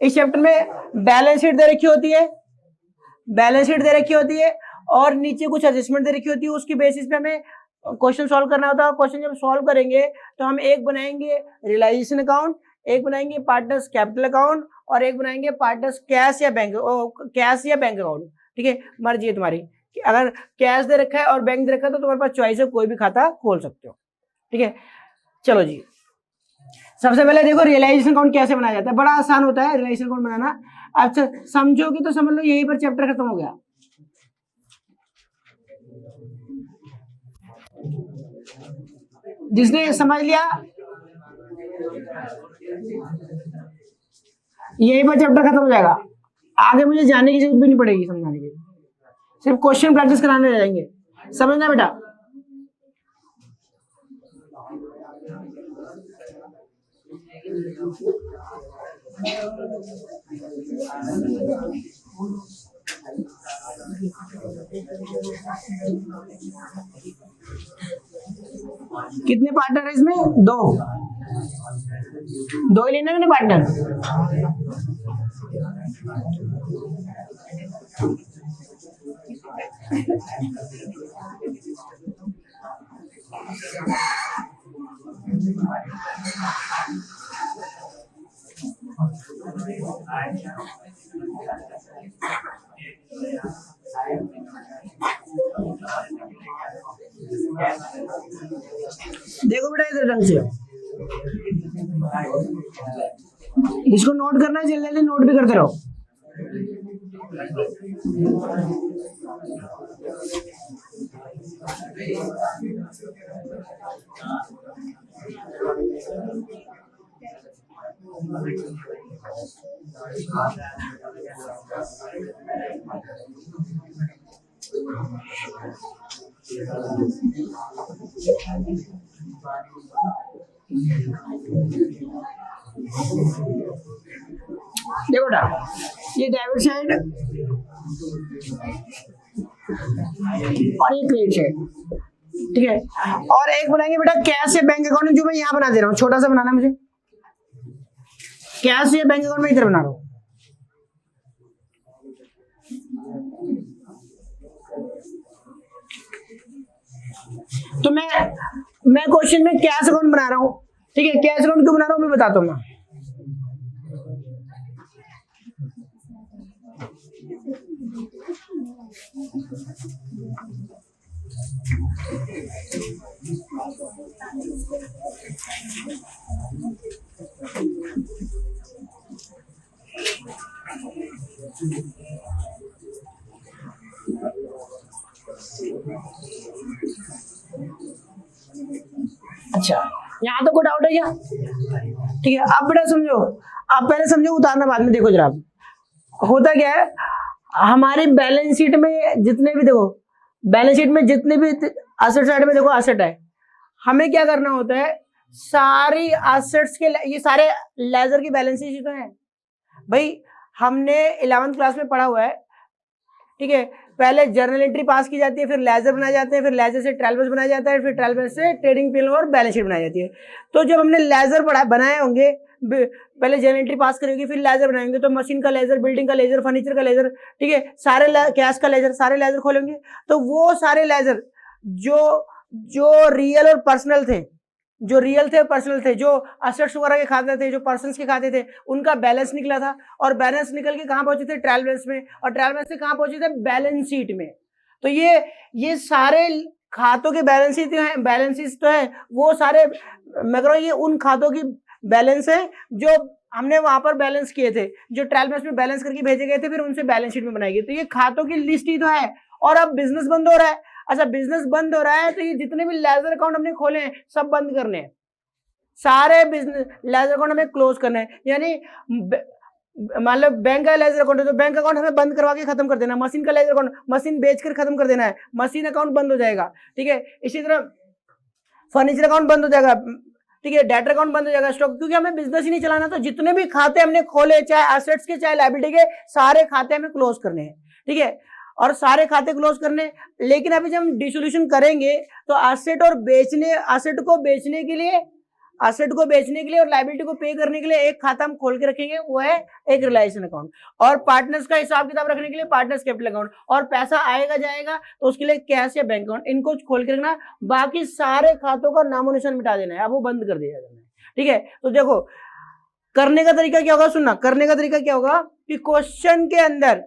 इस चैप्टर में बैलेंस शीट दे रखी होती है, बैलेंस शीट दे रखी होती है, और नीचे कुछ एडजस्टमेंट दे रखी होती है। उसकी बेसिस पे हमें क्वेश्चन सॉल्व करना होता है। क्वेश्चन जब सॉल्व करेंगे तो हम एक बनाएंगे रियलाइजेशन अकाउंट, एक बनाएंगे पार्टनर्स कैपिटल अकाउंट, और एक बनाएंगे पार्टनर्स कैश या बैंक अकाउंट। ठीक है, मर्जी है तुम्हारी, अगर कैश दे रखा है और बैंक दे रखा है तो तुम्हारे पास चॉइस है, कोई भी खाता खोल सकते हो। ठीक है, चलो जी, सबसे पहले देखो रियलाइजेशन अकाउंट कैसे बनाया जाता है। बड़ा आसान होता है रियलाइजेशन अकाउंट बनाना। अच्छा समझोगे तो समझ लो यहीं पर चैप्टर खत्म हो गया। जिसने समझ लिया यहीं पर चैप्टर खत्म हो जाएगा, आगे मुझे जाने की जरूरत भी नहीं पड़ेगी समझाने की, सिर्फ क्वेश्चन प्रैक्टिस कराने रह जाएंगे। समझना बेटा। कितने पार्टनर है इसमें? दो ही लेने में पार्टनर। देखो बेटा इधर ढंग से, इसको नोट करना है, जल्दी जल्दी नोट भी करते रहो। देखो बेटा, ये डेबिट साइड और ये क्रेडिट साइड। ठीक है, और एक बनाएंगे बेटा कैश या बैंक अकाउंट, जो मैं यहाँ बना दे रहा हूँ, छोटा सा बनाना मुझे। कैश या बैंक अकाउंट में इधर बना रहा हूँ। तो मैं क्वेश्चन में कैश अकाउंट बना रहा हूँ। ठीक है, कैश अकाउंट क्यों बना रहा हूँ मैं बताता हूँ। अच्छा, यहाँ तो कोई डाउट है क्या? ठीक है, अब बेटा समझो, आप पहले समझो, उतारना बाद में। देखो जरा होता क्या है, हमारी बैलेंस शीट में जितने भी, देखो बैलेंस शीट में जितने भी एसेट साइड में देखो एसेट है, हमें क्या करना होता है, सारी एसेट्स के, ये सारे लेजर की बैलेंस शीट तो है भाई, हमने 11th क्लास में पढ़ा हुआ है। ठीक है, पहले जर्नल एंट्री पास की जाती है, फिर लेजर बनाए जाते हैं, फिर लेजर से ट्रायल बैलेंस बनाया जाता है, फिर ट्रायल बैलेंस से ट्रेडिंग पी और बैलेंस शीट बनाई जाती है। तो जब हमने लेजर बनाए होंगे, पहले जर्नल एंट्री पास करेंगे, फिर लेजर बनाएंगे, तो मशीन का लेजर, बिल्डिंग का लेजर, फर्नीचर का लेजर, ठीक है, सारे कैश का लेजर, सारे लेजर खोलेंगे। तो वो सारे लेजर जो रियल और पर्सनल थे, जो रियल थे पर्सनल थे, जो असेट्स वगैरह के खाते थे, जो पर्सन्स के खाते थे, उनका बैलेंस निकला था, और बैलेंस निकल के कहां पहुंचे थे, ट्रायल बैलेंस में, और ट्रायल बैलेंस से कहां पहुंचे थे, बैलेंस शीट में। तो ये सारे खातों के बैलेंसेस तो है, वो सारे मैं कह रहा हूं ये उन खातों की बैलेंस है जो हमने वहां पर बैलेंस किए थे, जो ट्रायल बैलेंस में बैलेंस करके भेजे गए थे, फिर उनसे बैलेंस शीट में बनाई गई। तो ये खातों की लिस्ट ही तो है। और अब बिजनेस बंद हो रहा है। अच्छा, बिजनेस बंद हो रहा है तो ये जितने भी लेजर अकाउंट हमने खोले हैं सब बंद करने हैं, सारे बिजनेस लेजर अकाउंट हमें क्लोज करने हैं। यानी मतलब बैंक का लेजर अकाउंट है तो बैंक अकाउंट हमें बंद करवा के खत्म कर देना है। मशीन का लेजर अकाउंट, मशीन बेचकर खत्म कर देना है, मशीन अकाउंट बंद हो जाएगा। ठीक है, इसी तरह फर्नीचर अकाउंट बंद हो जाएगा। ठीक है, डेटर अकाउंट बंद हो जाएगा, स्टॉक, क्योंकि हमें बिजनेस ही नहीं चलाना। तो जितने भी खाते हमने खोले, चाहे एसेट्स के चाहे लायबिलिटी के, सारे खाते हमें क्लोज करने हैं। ठीक है, और सारे खाते क्लोज करने। लेकिन अभी जब हम डिसोल्यूशन करेंगे तो एसेट और बेचने, एसेट को बेचने के लिए, एसेट को बेचने के लिए और लायबिलिटी को पे करने के लिए एक खाता हम खोल के रखेंगे, वो है एक रिलायंस अकाउंट। और पार्टनर्स का हिसाब किताब रखने के लिए पार्टनर्स कैपिटल अकाउंट, और पैसा आएगा जाएगा तो उसके लिए कैश या बैंक अकाउंट, इनको खोल के रखना। बाकी सारे खातों का नामो निशान मिटा देना है, अब वो बंद कर दिया जाना है। ठीक है, तो देखो करने का तरीका क्या होगा, सुनना, करने का तरीका क्या होगा कि क्वेश्चन के अंदर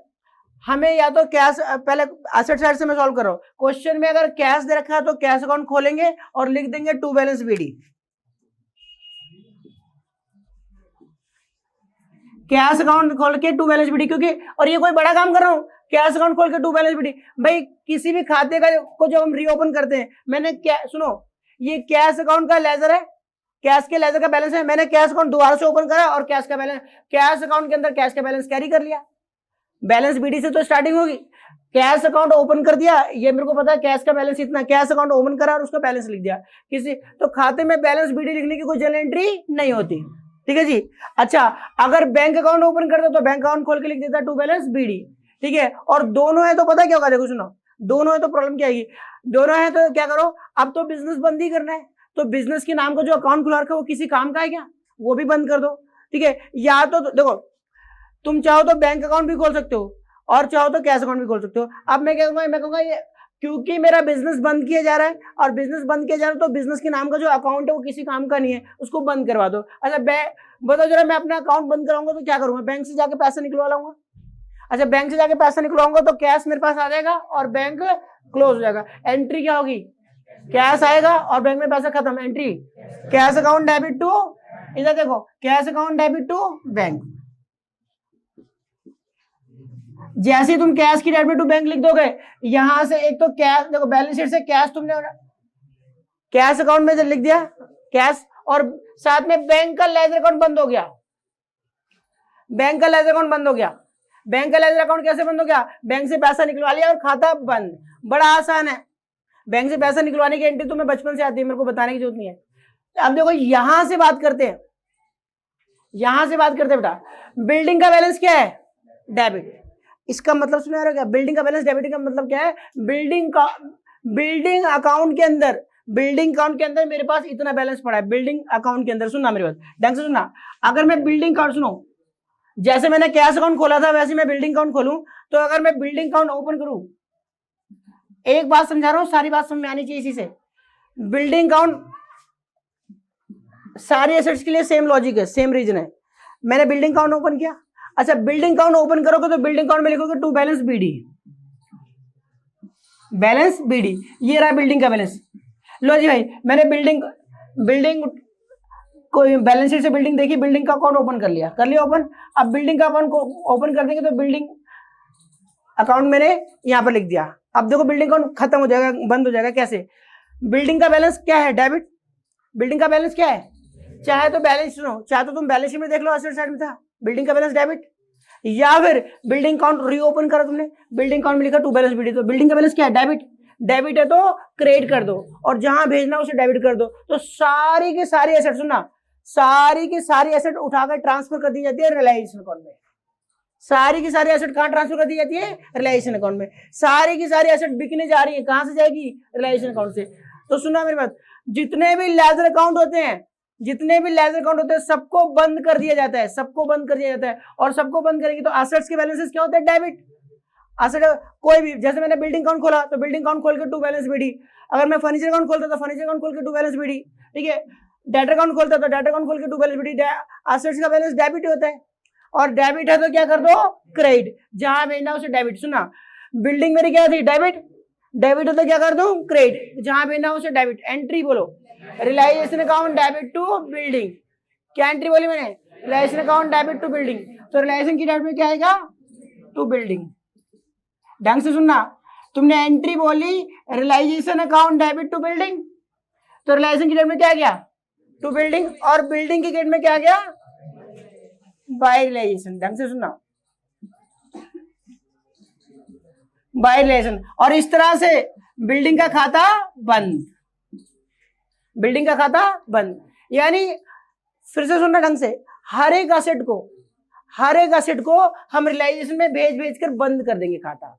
हमें या तो कैश, पहले एसेट साइड से मैं सॉल्व कर रहा हूं। क्वेश्चन में अगर कैश दे रखा है तो कैश अकाउंट खोलेंगे और लिख देंगे to balance BD. Cash account खोल के टू बैलेंस बीडी, क्योंकि और ये कोई बड़ा काम कर रहा हूं, कैश अकाउंट खोल के टू बैलेंस बीडी। भाई किसी भी खाते का को जब हम रीओपन करते हैं, मैंने क्या, सुनो, ये कैश अकाउंट का लेजर है, कैश के लेजर का बैलेंस है, मैंने कैश अकाउंट दोबारा से ओपन करा और कैश का बैलेंस, कैश अकाउंट के अंदर कैश का बैलेंस कैरी कर लिया। बैलेंस बीडी से तो स्टार्टिंग होगी, कैश अकाउंट ओपन कर दिया, ये मेरे को पता है कैश का बैलेंस इतना, कैश अकाउंट ओपन करा और उसका बैलेंस लिख दिया। किसी तो खाते में बैलेंस बीडी लिखने की कोई जनरल एंट्री नहीं होती। ठीक है जी। अच्छा, अगर बैंक अकाउंट ओपन करता तो बैंक अकाउंट खोल के लिख देता टू बैलेंस बीडी। ठीक है, और दोनों है तो पता क्या होगा, देखो सुनो, दोनों है तो प्रॉब्लम क्या आएगी, दोनों है तो क्या करो, अब तो बिजनेस बंद ही करना है, तो बिजनेस के नाम का जो अकाउंट खुला रखा है वो किसी काम का है क्या, वो भी बंद कर दो। ठीक है, या तो देखो तुम चाहो तो बैंक अकाउंट भी खोल सकते हो और चाहो तो कैश अकाउंट भी खोल सकते हो। अब मैं क्या कहूंगा ये, क्योंकि मेरा बिजनेस बंद किया जा रहा है और बिजनेस बंद किया जा रहा है तो बिजनेस के नाम का जो अकाउंट है वो किसी काम का नहीं है, उसको बंद करवा दो। अच्छा बताओ जरा, मैं अपना अकाउंट बंद कराऊंगा तो क्या करूंगा, बैंक से जाके पैसा निकलवा लाऊंगा। अच्छा, बैंक से जाके पैसा निकलवाऊंगा तो कैश मेरे पास आ जाएगा और बैंक क्लोज हो जाएगा। एंट्री क्या होगी, कैश आएगा और बैंक में पैसा खत्म। Entry cash account debit to, इधर देखो, cash account debit to bank. जैसे तुम कैश की डेबिट टू बैंक लिख दोगे, यहां से एक तो कैश, देखो बैलेंस शीट से कैश तुमने कैश अकाउंट में लिख दिया कैश, और साथ में बैंक का लेजर अकाउंट बंद हो गया। बैंक का लेजर अकाउंट बंद हो गया। बैंक का लेजर अकाउंट कैसे बंद हो गया, बैंक से पैसा निकलवा लिया और खाता बंद। बड़ा आसान है, बैंक से पैसा निकलवाने की एंट्री तुम्हें बचपन से आती है, मेरे को बताने की जरूरत नहीं है। अब देखो यहां से बात करते हैं, यहां से बात करते हैं बेटा, बिल्डिंग का बैलेंस क्या है, डेबिट। इसका मतलब सुना रहा क्या, बिल्डिंग का बैलेंस डेबिट का मतलब क्या है, बिल्डिंग अकाउंट के अंदर, बिल्डिंग अकाउंट के अंदर मेरे पास इतना बैलेंस पड़ा है। बिल्डिंग अकाउंट के अंदर, सुनना मेरी बात ढंग से सुनना, अगर मैं बिल्डिंग अकाउंट, सुनो, जैसे मैंने कैश अकाउंट खोला था वैसे मैं बिल्डिंग अकाउंट खोलूं, तो अगर मैं बिल्डिंग अकाउंट ओपन करूं, एक बात समझा रहा हूं, सारी बात समझ में आनी चाहिए इसी से। बिल्डिंग अकाउंट सारे एसेट्स के लिए सेम लॉजिक है, सेम रीजन है। मैंने बिल्डिंग अकाउंट ओपन किया, अच्छा बिल्डिंग अकाउंट ओपन करोगे तो बिल्डिंग अकाउंट में लिखोगे to balance BD, balance BD, ये रहा बिल्डिंग का बैलेंस। लो जी भाई, मैंने बिल्डिंग कोई बैलेंस शीट से बिल्डिंग देखी, बिल्डिंग का अकाउंट ओपन कर लिया ओपन। अब बिल्डिंग का अकाउंट को ओपन कर देंगे तो बिल्डिंग अकाउंट मैंने यहां पर लिख दिया। अब देखो बिल्डिंग अकाउंट खत्म हो जाएगा, बंद हो जाएगा। कैसे, बिल्डिंग का बैलेंस क्या है, डेबिट। बिल्डिंग का बैलेंस क्या है, चाहे तो बैलेंस, सुनो, चाहे तो तुम बैलेंस शीट में देख लो, एसेट साइड में था बिल्डिंग का बैलेंस डेबिट, या फिर बिल्डिंग अकाउंट रीओपन करा तुमने, बिल्डिंग अकाउंट में लिखा टू बैलेंस बीडी, तो बिल्डिंग का बैलेंस क्या है, डेबिट। डेबिट है तो क्रेडिट कर दो और जहां भेजना उसे डेबिट कर दो। तो सारी की सारी एसेट, सुनना, सारी की सारी एसेट उठाकर ट्रांसफर कर दी जाती है रिलायंस अकाउंट में। सारी की सारी एसेट कहां ट्रांसफर कर दी जाती है, रिलायंस अकाउंट में। सारी की सारी एसेट बिकने जा रही है, कहां से जाएगी, रिलायंस अकाउंट से। तो सुना मेरी बात, जितने भी लेजर अकाउंट होते हैं, जितने भी लेजर अकाउंट होते हैं, सबको बंद कर दिया जाता है, सबको बंद कर दिया जाता है। और सबको बंद करेंगे तो एसेट्स के बैलेंसेस क्या होते हैं, डेबिट। एसेट कोई भी, जैसे मैंने बिल्डिंग अकाउंट खोला तो बिल्डिंग अकाउंट खोल के टू बैलेंस बीडी। अगर मैं फर्नीचर अकाउंट खोलता तो फर्नीचर अकाउंट खोल के टू बैलेंस बीडी। ठीक है, डेटर अकाउंट खोलता तो डेटर अकाउंट खोल के टू बैलेंस बीडी। एसेट्स का बैलेंस डेबिट होता है, और डेबिट है तो क्या कर दो, क्रेडिट, जहां भेजना उसे डेबिट। सुना, बिल्डिंग मेरी क्या थी, डेबिट, डेबिट है तो क्या कर दो, क्रेडिट, जहां भेजना उसे डेबिट। एंट्री बोलो, रिलायंस अकाउंट डेबिट टू बिल्डिंग। क्या एंट्री बोली मैंने, रिलायंस अकाउंट डेबिट टू बिल्डिंग। तो रिलायंस की डेबिट में क्या आएगा, टू बिल्डिंग। ढंग से सुनना, तुमने एंट्री बोली realisation account debit to building, तो रिलायंस की डेट में क्या गया, टू बिल्डिंग, और बिल्डिंग की डेट में क्या गया, बाय रियलाइजेशन, ढंग से सुनना, बाय रियलाइजेशन। और इस तरह से बिल्डिंग का खाता बंद, बिल्डिंग का खाता बंद। यानी फिर से सुनना ढंग से, हर एक असेट को हम रियलाइजेशन में भेज कर बंद कर देंगे खाता।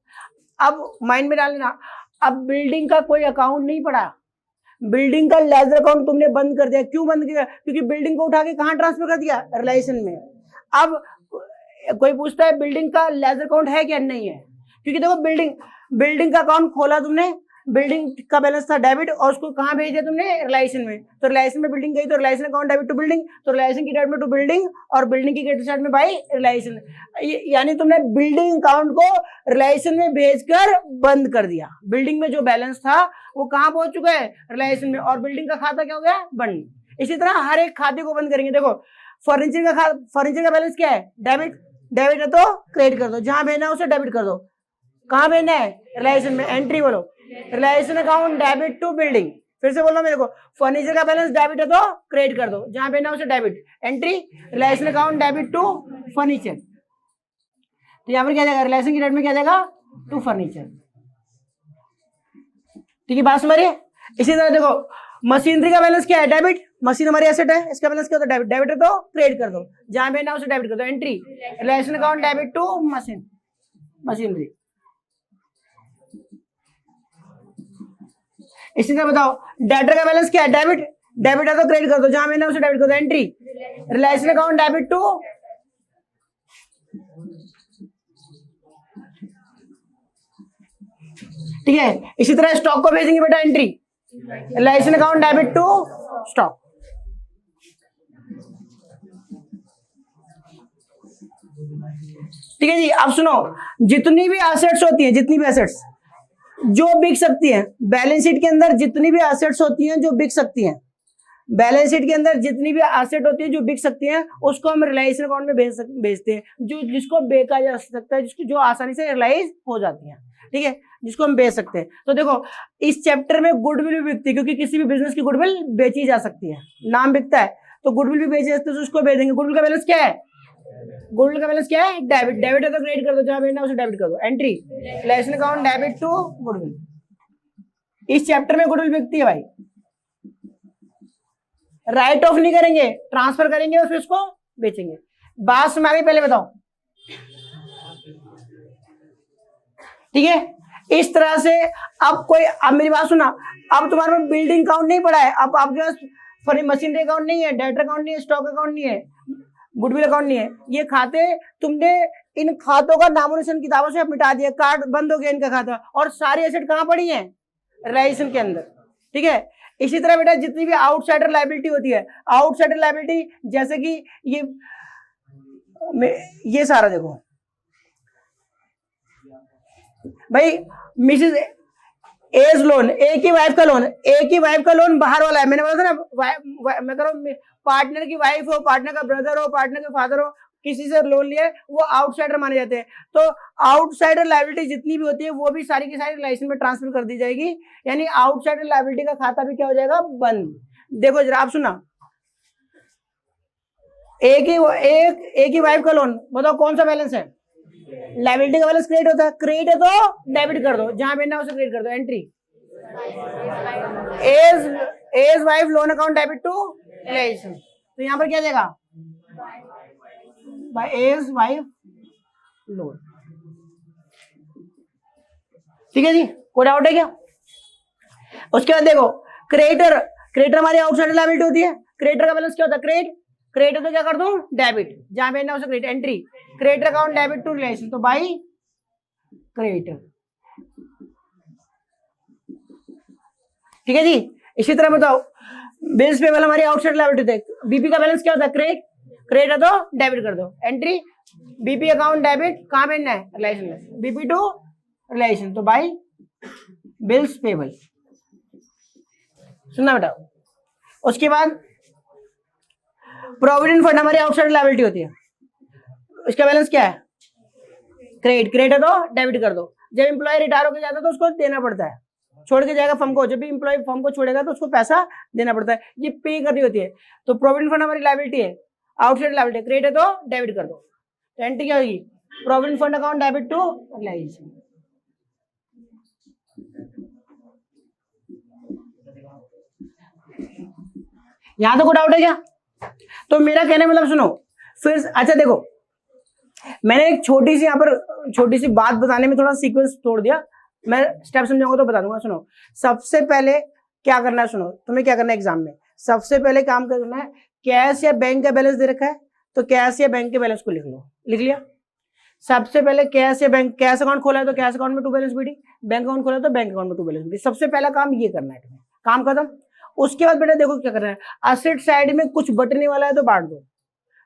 अब माइंड में डाल लेना, अब बिल्डिंग का कोई अकाउंट नहीं पड़ा, बिल्डिंग का लेजर अकाउंट तुमने बंद कर दिया। क्यों बंद किया? क्योंकि बिल्डिंग को उठा के कहां ट्रांसफर कर दिया? रियलाइजेशन में। अब कोई पूछता है बिल्डिंग का लेजर अकाउंट है क्या? नहीं है, क्योंकि देखो बिल्डिंग का अकाउंट खोला तुमने, बिल्डिंग का बैलेंस था डेबिट, और उसको कहां भेज दिया तुमने? रियलाइजेशन में। तो रियलाइजेशन में बिल्डिंग गई तो realisation account debit to building, तो रियलाइजेशन की डेबिट में टू बिल्डिंग, और बिल्डिंग की क्रेडिट साइड में बाय रियलाइजेशन। यानी तुमने बिल्डिंग अकाउंट को रियलाइजेशन में भेजकर बंद कर दिया। बिल्डिंग में जो बैलेंस था वो कहां पहुंच चुका है? रियलाइजेशन में, और बिल्डिंग का खाता क्या हो गया? बंद। इसी तरह हर एक खाते को बंद करेंगे। देखो फर्नीचर का बैलेंस क्या है? डेबिट है तो क्रेडिट कर दो, जहां भेजना है उसे डेबिट कर दो। कहां भेजना है? रियलाइजेशन में। एंट्री बोलो, realisation account debit to building. फिर से बोलो मेरे को, फर्नीचर का बैलेंस डेबिट है तो क्रेडिट कर दो, जहां भेजना है उसे debit. Entry realisation account debit to furniture. तो यहां पर क्या जाएगा? रियलाइजेशन की डेट में क्या जाएगा? To furniture. ठीक है, बात समझिए। इसी तरह देखो मशीनरी का बैलेंस क्या है? डेबिट, मशीन हमारी एसेट है, इसका बैलेंस क्या होता है? डेबिट। डेबिट है तो क्रेडिट कर दो, जहां भेजना है उसे डेबिट कर दो। Entry realisation account debit to machinery. इसी तरह बताओ डेटर का बैलेंस क्या है? डेबिट है तो क्रेडिट कर दो, जहां भेजना है उसे डेबिट कर दो। Entry realisation account debit to, ठीक है। इसी तरह स्टॉक को भेजेंगे बेटा, entry realisation account debit to stock. ठीक है जी। अब सुनो, जितनी भी एसेट्स होती हैं, जितनी भी एसेट्स जो बिक सकती हैं बैलेंस शीट के अंदर, जितनी भी एसेट्स होती हैं जो बिक सकती हैं बैलेंस शीट के अंदर, जितनी भी एसेट होती है जो बिक सकती हैं, उसको हम रियलाइजेशन अकाउंट में भेजते हैं। जो जिसको बेचा जा सकता है, जिसको जो आसानी से रियलाइज हो जाती है, ठीक है, जिसको हम बेच सकते हैं। तो देखो इस चैप्टर में गुडविल भी बिकती है, क्योंकि किसी भी बिजनेस की गुडविल बेची जा सकती है। नाम बिकता है तो गुडविल भी बेची जाती है, तो उसको भेजेंगे। गुडविल का बैलेंस क्या है? गुडविल का बैलेंस क्या है? डेबिट। डेबिट है तो क्रेडिट कर दो, जहां भेजना उसे डेबिट कर दो। Entry realisation account debit to goodwill. इस चैप्टर में गुडविल बिकती है भाई। राइट ऑफ नहीं करेंगे, ट्रांसफर करेंगे और फिर उसको बेचेंगे। बात में आगे पहले बताओ, ठीक है। इस तरह से अब मेरी बात सुना, अब तुम्हारे पास बिल्डिंग अकाउंट नहीं पड़ा है, अब आपके पास मशीनरी अकाउंट नहीं है, डेटर अकाउंट नहीं है, स्टॉक अकाउंट नहीं है, गुडविल अकाउंट नहीं है। ये खाते तुमने इन खातों का नामो निशान किताबों से मिटा दिया, कार्ड बंद हो गया इनका खाता, और सारी एसेट कहां पड़ी है? रियलाइजेशन के अंदर, ठीक है। इसी तरह बेटा जितनी भी आउटसाइडर लायबिलिटी होती है, आउटसाइडर लायबिलिटी जैसे कि ये सारा देखो भाई, मिसेज एज लोन, एक ही वाइफ का लोन बाहर वाला है। मैंने बोला था ना, मैं कह रहा हूं पार्टनर की वाइफ हो, पार्टनर का ब्रदर हो, पार्टनर का फादर हो, किसी से लोन लिया है, वो आउटसाइडर माने जाते हैं। तो आउटसाइडर लायबिलिटी जितनी भी होती है वो भी सारी की सारी रियलाइजेशन में ट्रांसफर कर दी जाएगी। यानी आउटसाइडर लायबिलिटी का खाता भी क्या हो जाएगा? बंद। देखो जरा आप सुना, एक ही वाइफ का लोन, बताओ कौन सा बैलेंस है? लायबिलिटी का बैलेंस क्रेडिट होता है, क्रेडिट है तो डेबिट कर दो, जहां भेजना उसे क्रेडिट कर दो। Entry A's wife loan account debit to realisation. तो यहां पर क्या देगा? By A's wife loan. ठीक है जी, कोई डाउट है क्या? उसके बाद देखो क्रेडिटर हमारी आउटसाइडर लायबिलिटी होती है। क्रेडिटर का बैलेंस क्या होता है? क्रेडिट तो क्या कर दूं? डेबिट, जहां भेजना उसे credit. Entry creditor account debit to relation, तो बाई क्रेडिटर। ठीक है जी। इसी तरह बताओ बिल्स पेबल हमारी आउटसाइड लायबिलिटी थे। बीपी का बैलेंस क्या होता है? क्रेडिट है तो डेबिट कर दो। एंट्री बीपी अकाउंट डेबिट, कहां भेजना है? रिलेशन में, बीपी टू रिलेशन, तो बाई बिल्स पेबल। सुनना बेटा। उसके बाद प्रोविडेंट फंड हमारी आउटसाइड लायबिलिटी होती है, इसका बैलेंस क्या है? क्रेडिट है तो डेबिट कर दो। जब एम्प्लॉय रिटायर होकर जाता है तो उसको देना पड़ता है, छोड़ के जाएगा फर्म को, जब भी एम्प्लॉय फर्म को छोड़ेगा तो उसको पैसा देना पड़ता है, ये पे करनी होती है। तो प्रोविडेंट फंड हमारी लायबिलिटी है। आउटसाइड लाइबिलिटी, क्रेडिट है तो डेबिट कर दो। तो एंट्री क्या होगी, provident fund account debit to organisation. यहां तो कोई डाउट है क्या? तो मेरा कहने मतलब सुनो, फिर अच्छा देखो, मैंने एक छोटी सी यहाँ पर छोटी सी बात बताने में थोड़ा सीक्वेंस तोड़ दिया, मैं स्टेप समझाऊंगा तो बता दूंगा। सुनो, सबसे पहले क्या करना है, सुनो तुम्हें क्या करना है एग्जाम में, सबसे पहले काम करना है, कैश या बैंक का बैलेंस दे रखा है तो कैश या बैंक के बैलेंस को लिख लो। लिख लिया? सबसे पहले कैश या बैंक, कैश अकाउंट खोला है तो कैश अकाउंट में to balance BD, bank account खोला है तो बैंक अकाउंट में टू बैलेंस बीडी। सबसे पहला काम ये करना है तुम्हें, काम खत्म। उसके बाद बेटा देखो क्या करना है, असेट साइड में कुछ बटने वाला है तो बांट दो।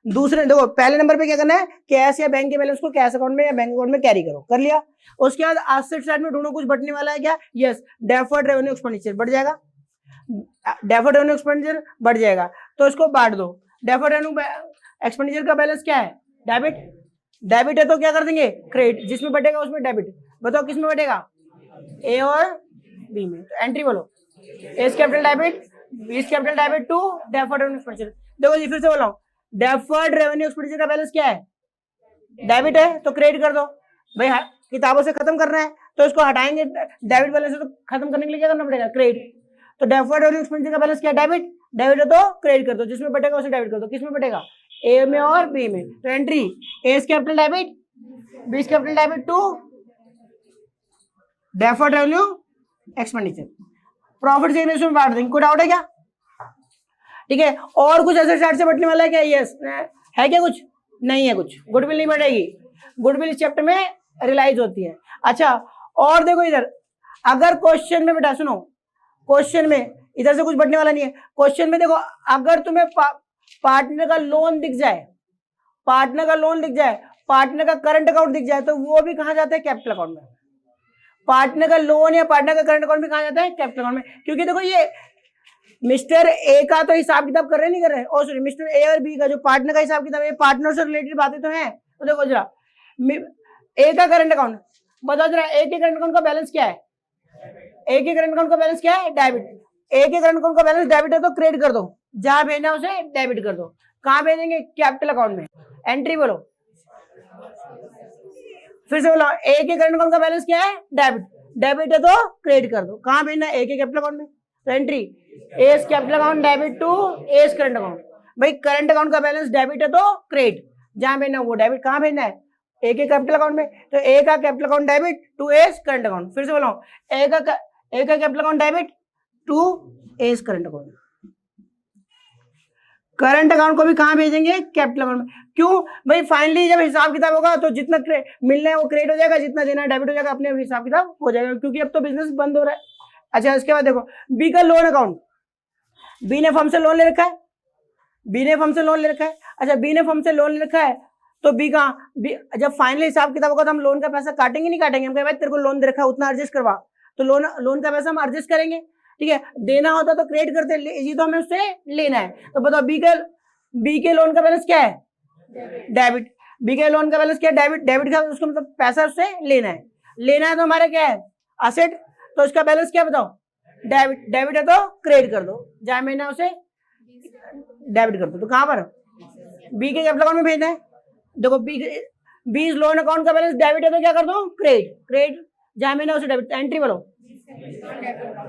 दूसरे देखो पहले नंबर पे क्या करना है, कैश या बैंक के बैलेंस को कैश अकाउंट में या बैंक अकाउंट में कैरी करो, कर लिया। उसके बाद एसेट साइड में ढूंढो कुछ बटने वाला है क्या, यस, डेफर्ड रेवेन्यू एक्सपेंडिचर बढ़ जाएगा, डेफर्ड रेवेन्यू एक्सपेंडिचर बढ़ जाएगा तो इसको बांट दो। डेफर्ड रेवेन्यू एक्सपेंडिचर का बैलेंस क्या है, डेबिट, डेबिट है तो क्या कर देंगे क्रेडिट, जिसमें बटेगा उसमें डेबिट। बताओ किसमें बटेगा, ए और बी में। तो एंट्री बोलो, A capital debit, B capital debit to deferred revenue expenditure. देखो जी फिर से बोला हूं, डेफर्ड रेवेन्यू एक्सपेंडिचर का बैलेंस क्या है, डेबिट है तो क्रेडिट कर दो। भाई किताबों से खत्म करना है तो इसको हटाएंगे, डेबिट बैलेंस है तो खत्म करने के लिए क्या करना पड़ेगा, क्रेडिट। तो डेफर्ड रेवेन्यू एक्सपेंडिचर का बैलेंस क्या है, डेबिट, डेबिट है तो क्रेडिट कर दो, जिसमें बटेगा उसे डेबिट कर दो। किसमें बटेगा, ए में और बी में। तो entry, A capital debit, B capital debit to deferred revenue expenditure. Profit sharing ratio में बांट देंगे। कोई डाउट है क्या? ठीक है, और कुछ एसेट साइड से बटने वाला है क्या, यस है क्या, कुछ नहीं है, कुछ गुडविल नहीं बढ़ेगी, गुडविल इस चैप्टर में रियलाइज होती है। अच्छा और देखो इधर, अगर क्वेश्चन में बेटा सुनो, क्वेश्चन में इधर से कुछ बढ़ने वाला नहीं है। क्वेश्चन में देखो, अगर तुम्हें पार्टनर का लोन दिख जाए, पार्टनर का लोन दिख जाए, पार्टनर का करंट अकाउंट दिख जाए तो वो भी कहां जाता है, कैपिटल अकाउंट में। पार्टनर का लोन या पार्टनर का करंट अकाउंट भी कहां जाता है, कैपिटल अकाउंट में। क्योंकि देखो ये मिस्टर ए का तो हिसाब किताब कर रहे नहीं कर रहे, और सॉरी मिस्टर ए और बी का जो पार्टनर का हिसाब किताब है, पार्टनर से रिलेटेड बातें तो हैं। तो देखो जरा, ए का करंट अकाउंट बताओ जरा, ए के करंट अकाउंट का बैलेंस क्या है, ए के करंट अकाउंट का बैलेंस क्या है, डेबिट। ए के करंट अकाउंट का बैलेंस डेबिट है तो क्रेडिट कर दो, जहां भेजना उसे डेबिट कर दो। कहां भेजेंगे, कैपिटल अकाउंट में। एंट्री बोलो, फिर से बोलो, ए के करंट अकाउंट का बैलेंस क्या है, डेबिट, डेबिट है तो क्रेडिट कर दो। कहां भेजना है, ए के कैपिटल अकाउंट में। तो entry, A's capital account debit to A's current account. भाई करंट अकाउंट का बैलेंस डेबिट है तो क्रेडिट, जहां भेजना वो डेबिट। कहां भेजना है, ए के कैपिटल अकाउंट में। तो ए का capital account debit to A's current account. फिर से बोला, ए का capital account debit to A's current account. Current account को भी कहां भेजेंगे, कैपिटल अकाउंट में। क्यों भाई, फाइनली जब हिसाब किताब होगा तो जितना मिलना है वो क्रेडिट हो जाएगा, जितना देना है डेबिट हो जाएगा, अपने हिसाब किताब हो जाएगा, क्योंकि अब तो बिजनेस बंद हो रहा है। अच्छा इसके बाद देखो, बी का लोन अकाउंट, बी ने फर्म से लोन ले रखा है, बी ने फर्म से लोन ले रखा है। अच्छा बी ने फर्म से लोन ले रखा है तो बी का जब फाइनल हिसाब किताब होगा तो हम लोन का पैसा काटेंगे नहीं काटेंगे, हम कहें भाई तेरे को लोन दे रखा है उतना एडजस्ट करवा, तो लोन का पैसा हम एडजस्ट करेंगे। ठीक है, देना होता तो क्रेडिट करते, ये तो हमें उससे लेना है। तो बताओ बी के लोन का बैलेंस क्या है, डेबिट। बी के लोन का बैलेंस क्या है, डेबिट, डेबिट का उसको मतलब पैसा उससे लेना है, लेना है तो हमारा क्या है, असेट, तो इसका बैलेंस क्या बताओ, डेबिट, डेबिट है तो क्रेडिट कर दो, जहां मैंने उसे डेबिट कर दो। तो कहां पर बी के कैपिटल अकाउंट में भेजना है। देखो बी लोन अकाउंट का बैलेंस डेबिट है तो क्या कर दो, क्रेडिट, क्रेडिट जहां मैंने उसे डेबिट। एंट्री बोलो,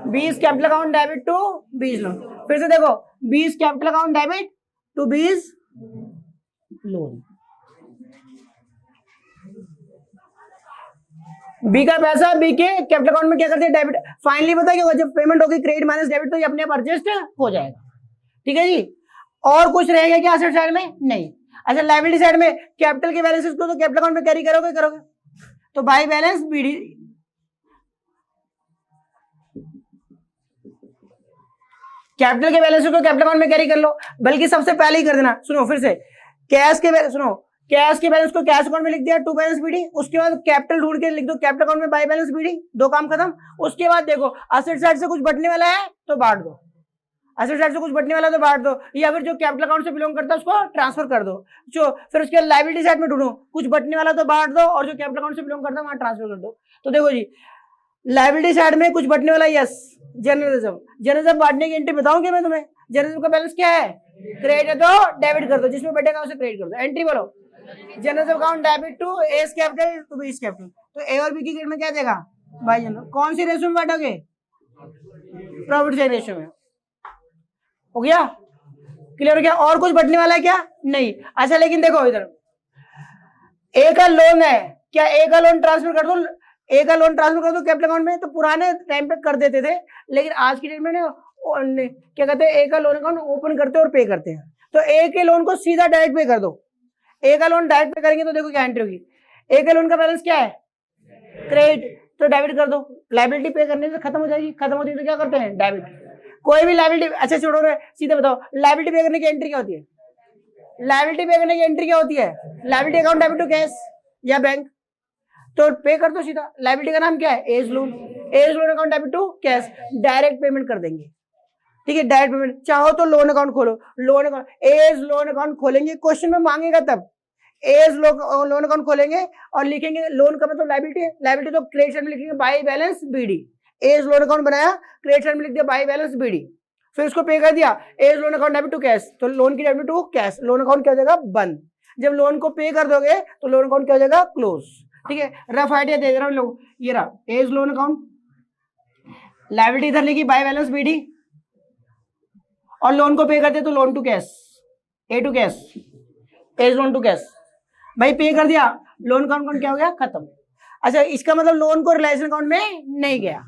B's capital account debit to B's loan. फिर से देखो, B's capital account debit to B's loan. B का पैसा बी के कैपिटल अकाउंट में क्या करते हैं, डेबिट। फाइनली पता क्या होगा, जब पेमेंट होगी क्रेडिट माइनस डेबिट तो ये अपने आप एडजस्ट हो जाएगा। ठीक है जी, और कुछ रहेगा क्या एसेट साइड में, नहीं। अच्छा लायबिलिटी साइड में कैपिटल के बैलेंसेस को तो कैपिटल अकाउंट में कैरी करोगे, तो बाई बैलेंस बीडी, कैपिटल के बैलेंस को कैपिटल अकाउंट में कैरी कर लो, बल्कि सबसे पहले ही कर देना। सुनो फिर से, कैश के बैलेंस को कैश अकाउंट में लिख दिया, टू बैलेंस बीडी। उसके बाद कैपिटल ढूंढ के लिख दो कैपिटल अकाउंट में बाई बैलेंस बीडी, दो काम खत्म। उसके बाद देखो असेट साइड से कुछ बटने वाला है तो बांट दो, असेट साइड से कुछ बटने वाला है तो बांट दो, या फिर जो कैपिटल अकाउंट से बिलोंग करता है उसको ट्रांसफर कर दो। जो फिर उसके लायबिलिटी साइड में ढूंढो, कुछ बटने वाला तो बांट दो, और जो कैपिटल अकाउंट से बिलोंग करता है वहां ट्रांसफर कर दो। तो देखो जी, लायबिलिटी साइड में कुछ बटने वाला, yes, general reserve. General reserve बांटने की एंट्री बताऊं क्या मैं तुम्हें, जनरल रिजर्व का बैलेंस क्या है, क्रेडिट है तो डेबिट कर दो, जिसमें बैठेगा उसे क्रेडिट कर दो। एंट्री बोलो, general account debit to A's capital to B's capital. तो ए और बी की क्रेडिट में क्या देगा भाई जनरल, कौन सी रेशियो में बांटोगे, प्रॉफिट शेयर रेशियो में। हो गया, क्लियर हो गया? और कुछ बटने वाला है क्या? नहीं। अच्छा लेकिन देखो इधर ए का लोन है, क्या ए का लोन ट्रांसफर कर दो, ए का लोन ट्रांसफर कर दो कैपिटल अकाउंट में? तो पुराने टाइम पे कर देते थे, लेकिन आज की डेट में ना क्या कहते हैं, ए का लोन अकाउंट ओपन करते हैं और पे करते हैं। तो ए के लोन को सीधा डायरेक्ट पे कर दो। ए का लोन डायरेक्ट पे करेंगे तो देखो क्या एंट्री होगी, ए का लोन का बैलेंस क्या है, क्रेडिट, तो डेबिट कर दो। लायबिलिटी पे करने से खत्म हो जाएगी, खत्म होती है तो क्या करते हैं, डेबिट। कोई भी लायबिलिटी, अच्छा छोड़ो रे, सीधे बताओ लायबिलिटी पे करने की एंट्री क्या होती है, लायबिलिटी पे करने की एंट्री क्या होती है, liability account debit to cash या बैंक, तो पे कर दो सीधा। लायबिलिटी का नाम क्या है, A's loan, A's loan account debit to cash, direct payment कर देंगे। ठीक है, डायरेक्ट पेमेंट। चाहो तो लोन अकाउंट खोलो, loan account, A's loan account खोलेंगे, क्वेश्चन में मांगेगा तब एज लोन अकाउंट खोलेंगे और लिखेंगे लोन का मतलब लायबिलिटी है, लायबिलिटी तो क्रेडिट साइड में लिखेंगे by balance BD. A's loan account बनाया, क्रेडिट साइड में लिख दिया बाय बैलेंस बीडी, फिर उसको पे कर दिया, A's loan account debit to cash, तो लोन की debit to cash, loan account क्या हो जाएगा, बंद। जब लोन को पे कर दोगे तो लोन अकाउंट क्या हो जाएगा, क्लोज। ठीक है, रफ आइडिया दे रहा हूं लोग, ये रहा एज लोन अकाउंट, लायबिलिटी इधर लिखी बाय बैलेंस बीडी, और लोन को पे करते तो loan to cash, A to cash, A's loan to cash. भाई पे कर दिया, लोन अकाउंट क्या हो गया, खत्म। अच्छा इसका मतलब लोन को रिलायंस अकाउंट में नहीं गया,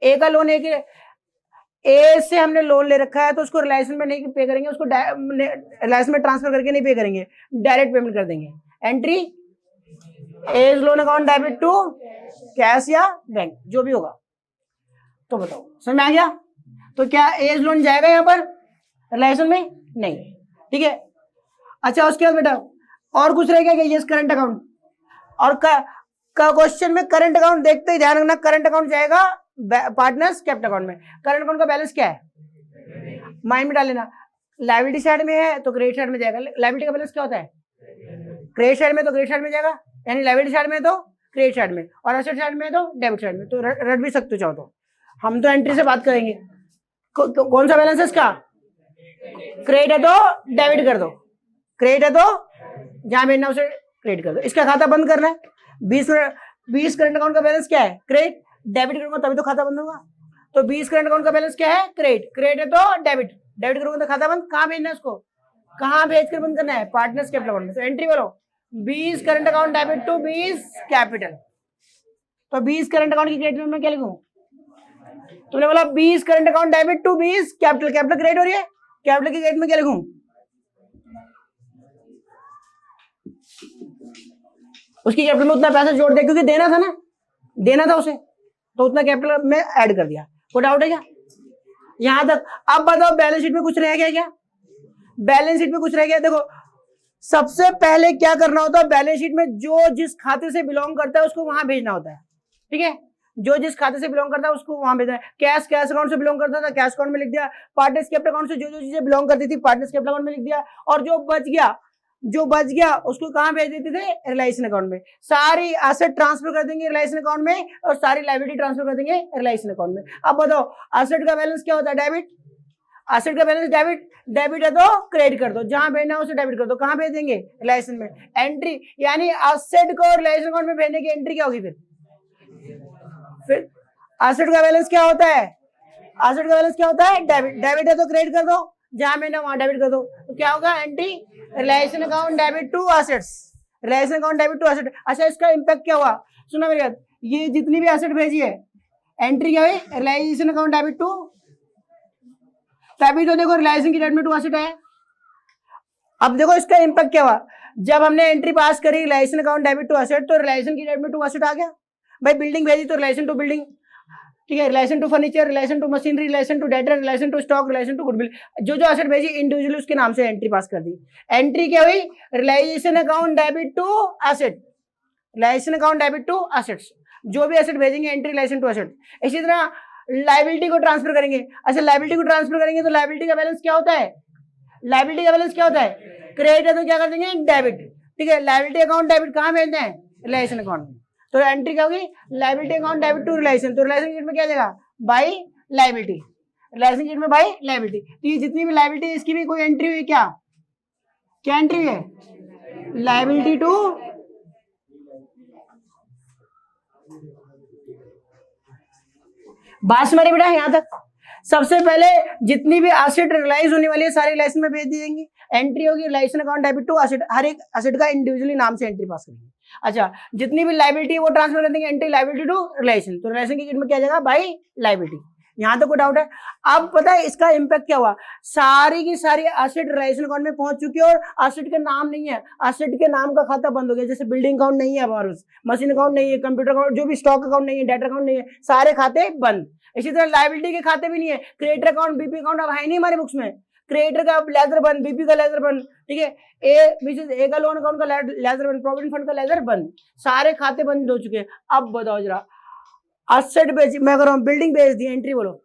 ए का लोन, ए से हमने लोन ले रखा है तो उसको रिलायंस में नहीं पे करेंगे, उसको रिलायंस में ट्रांसफर करके नहीं पे करेंगे, डायरेक्ट पेमेंट कर देंगे। Entry A's loan account debit to cash या बैंक, जो भी होगा। तो बताओ समझ में आ गया? तो क्या एज लोन जाएगा यहाँ पर रिलायंस में? नहीं। ठीक है, अच्छा उसके बाद बेटा और कुछ रह गया, यस करंट अकाउंट, और का क्वेश्चन में करंट अकाउंट देखते ही ध्यान रखना, करंट अकाउंट जाएगा पार्टनर्स कैपिटल अकाउंट में। करंट अकाउंट का बैलेंस क्या है, माइंड में डाल लेना, लायबिलिटी साइड में है तो क्रेडिट साइड में जाएगा। लायबिलिटी का बैलेंस क्या होता है, क्रेडिट साइड में तो क्रेडिट साइड में जाएगा, यानी लायबिलिटी साइड में तो क्रेडिट साइड में, और एसेट साइड में तो डेबिट साइड में। तो रट भी सकते हो चाहो तो, हम तो एंट्री से बात करेंगे। कौन सा बैलेंस है इसका, क्रेडिट है तो डेबिट कर दो, क्रेडिट है तो जहां भेजना उसे क्रेडिट कर दो। इसका खाता बंद करना है, 20 करंट अकाउंट का बैलेंस क्या है, क्रेडिट, डेबिट करूंगा तभी तो खाता बंद होगा। तो 20 करंट अकाउंट का बैलेंस क्या है, क्रेडिट, क्रेडिट है तो डेबिट, डेबिट करूंगा तो खाता बंद। कहां भेजना है उसको, कहां भेज कर बंद करना है, पार्टनर्स कैपिटल अकाउंट में। तो एंट्री बोलो 20 current account debit to 20 capital. तो 20 करंट अकाउंट की क्रेडिट में क्या लिखूं, तुमने बोला 20 current account debit to 20 capital, capital credit हो रही है, कैपिटल की क्रेडिट में क्या लिखूं, उसकी कैपिटल में उतना पैसा जोड़ दे, क्योंकि देना था ना, देना था उसे, तो उतना कैपिटल में ऐड कर दिया। कोई डाउट है क्या यहां तक? अब बताओ बैलेंस शीट में कुछ रह गया क्या, बैलेंस शीट में कुछ रह गया? देखो सबसे पहले क्या करना होता है, बैलेंस शीट में जो जिस खाते से बिलोंग करता है उसको वहां भेजना होता है। ठीक है, जो जिस खाते से बिलोंग करता है उसको वहां भेजना है। कैश अकाउंट से बिलोंग करता था, कैश अकाउंट में लिख दिया। पार्टनर्स कैपिटल अकाउंट से जो जो चीजें बिलोंग करती थी पार्टनर्स कैपिटल अकाउंट में लिख दिया। और जो बच गया उसको कहां भेज देते थे, रिलायंस अकाउंट में। सारी एसेट ट्रांसफर कर देंगे रिलायंस अकाउंट में, और सारी लायबिलिटी ट्रांसफर कर देंगे रिलायंस अकाउंट में। अब बताओ एसेट का बैलेंस क्या होता है, डेबिट, एसेट का बैलेंस डेबिट, डेबिट है तो क्रेडिट कर दो, जहां भेजना उसे डेबिट कर दो। कहां भेज देंगे, रिलायंस में। एंट्री यानी एसेट को रिलायंस अकाउंट में भेजने की एंट्री क्या होगी, फिर एसेट का बैलेंस क्या होता है, एसेट का बैलेंस क्या होता है, डेबिट, डेबिट है तो क्रेडिट कर दो, जहां भेजना वहां डेबिट कर दो। तो क्या होगा, एंट्री रिलायंस अकाउंट डेबिट टू एसेट्स, रिलायंस अकाउंट डेबिट टू एसेट। अच्छा इसका इंपैक्ट क्या हुआ, सुना मेरी बात, ये जितनी भी एसेट भेजी है एंट्री क्या हुई, रिलायंस अकाउंट डेबिट टू, तभी तो देखो रिलायंस की डेबिट टू एसेट है। अब देखो इसका इंपैक्ट क्या हुआ, जब हमने एंट्री पास करी रिलायंस अकाउंट डेबिट टू एसेट, तो रिलायंस की डेबिट टू एसेट आ गया। भाई बिल्डिंग भेजी तो रिलेशन टू बिल्डिंग, ठीक है, realisation to furniture, realisation to machinery, realisation to debtor, realisation to stock, realisation to goodwill, जो जो एसेट भेजी इंडिविजुअली उसके नाम से एंट्री पास कर दी। एंट्री क्या हुई, रिलायंस अकाउंट डेबिट टू एसेट, रिलायंस अकाउंट डेबिट टू एसेट्स, जो भी एसेट भेजेंगे एंट्री रिलेशन टू एसेट। इसी तरह लायबिलिटी को ट्रांसफर करेंगे। अच्छा लायबिलिटी को ट्रांसफर करेंगे तो लायबिलिटी का बैलेंस क्या होता है, लायबिलिटी का बैलेंस क्या होता है, क्रेडिट है तो क्या कर देंगे, डेबिट। ठीक है, लायबिलिटी अकाउंट डेबिट कहां भेजते हैं, रिलेशन अकाउंट में। तो एंट्री क्या होगी, liability account debit to relation, तो रिलेशन में क्या जाएगा, बाई लायबिलिटी, रिलाइजेशन की डेट में बाई लायबिलिटी। तो ये जितनी भी लायबिलिटी है इसकी भी कोई एंट्री हुई क्या? क्या एंट्री हुई है? लायबिलिटी टू बात हमारी बेटा यहाँ तक। सबसे पहले जितनी भी एसेट रियलाइज होने वाली है सारी रिलाइजेशन में भेज दी जाएंगी। एंट्री होगी realisation account debit to asset, हर एक एसेट का इंडिविजुअली नाम से एंट्री पास करेंगे। अच्छा, जितनी भी लायबिलिटी है वो ट्रांसफर कर देंगे एंट्री लायबिलिटी टू रिलेशन। तो रिलेशन की में क्या जाएगा? By liability. यहाँ तक कोई डाउट है? अब पता है इसका इंपैक्ट क्या हुआ? सारी की सारी एसेट रिलेशन अकाउंट में पहुंच चुकी है और एसेट के नाम नहीं है, एसेट के नाम का खाता बंद हो गया। जैसे बिल्डिंग अकाउंट नहीं है हमारे, मशीन अकाउंट नहीं है, कंप्यूटर अकाउंट, जो भी स्टॉक अकाउंट नहीं है, डेटर अकाउंट नहीं है, सारे खाते बंद। इसी तरह लायबिलिटी के खाते भी नहीं है, क्रेडिटर अकाउंट, बीपी अकाउंट अब है नहीं हमारे बुक्स में। क्रेडिटर का लेजर बंद, बीपी का लेजर बंद, ठीक है, ए का लोन अकाउंट का लेजर बंद, प्रोविडेंट फंड का लेजर बंद, सारे खाते बंद हो चुके हैं। अब बताओ जरा, एसेट बेच, मैं कर रहा हूँ बिल्डिंग बेच दी, एंट्री बोलो।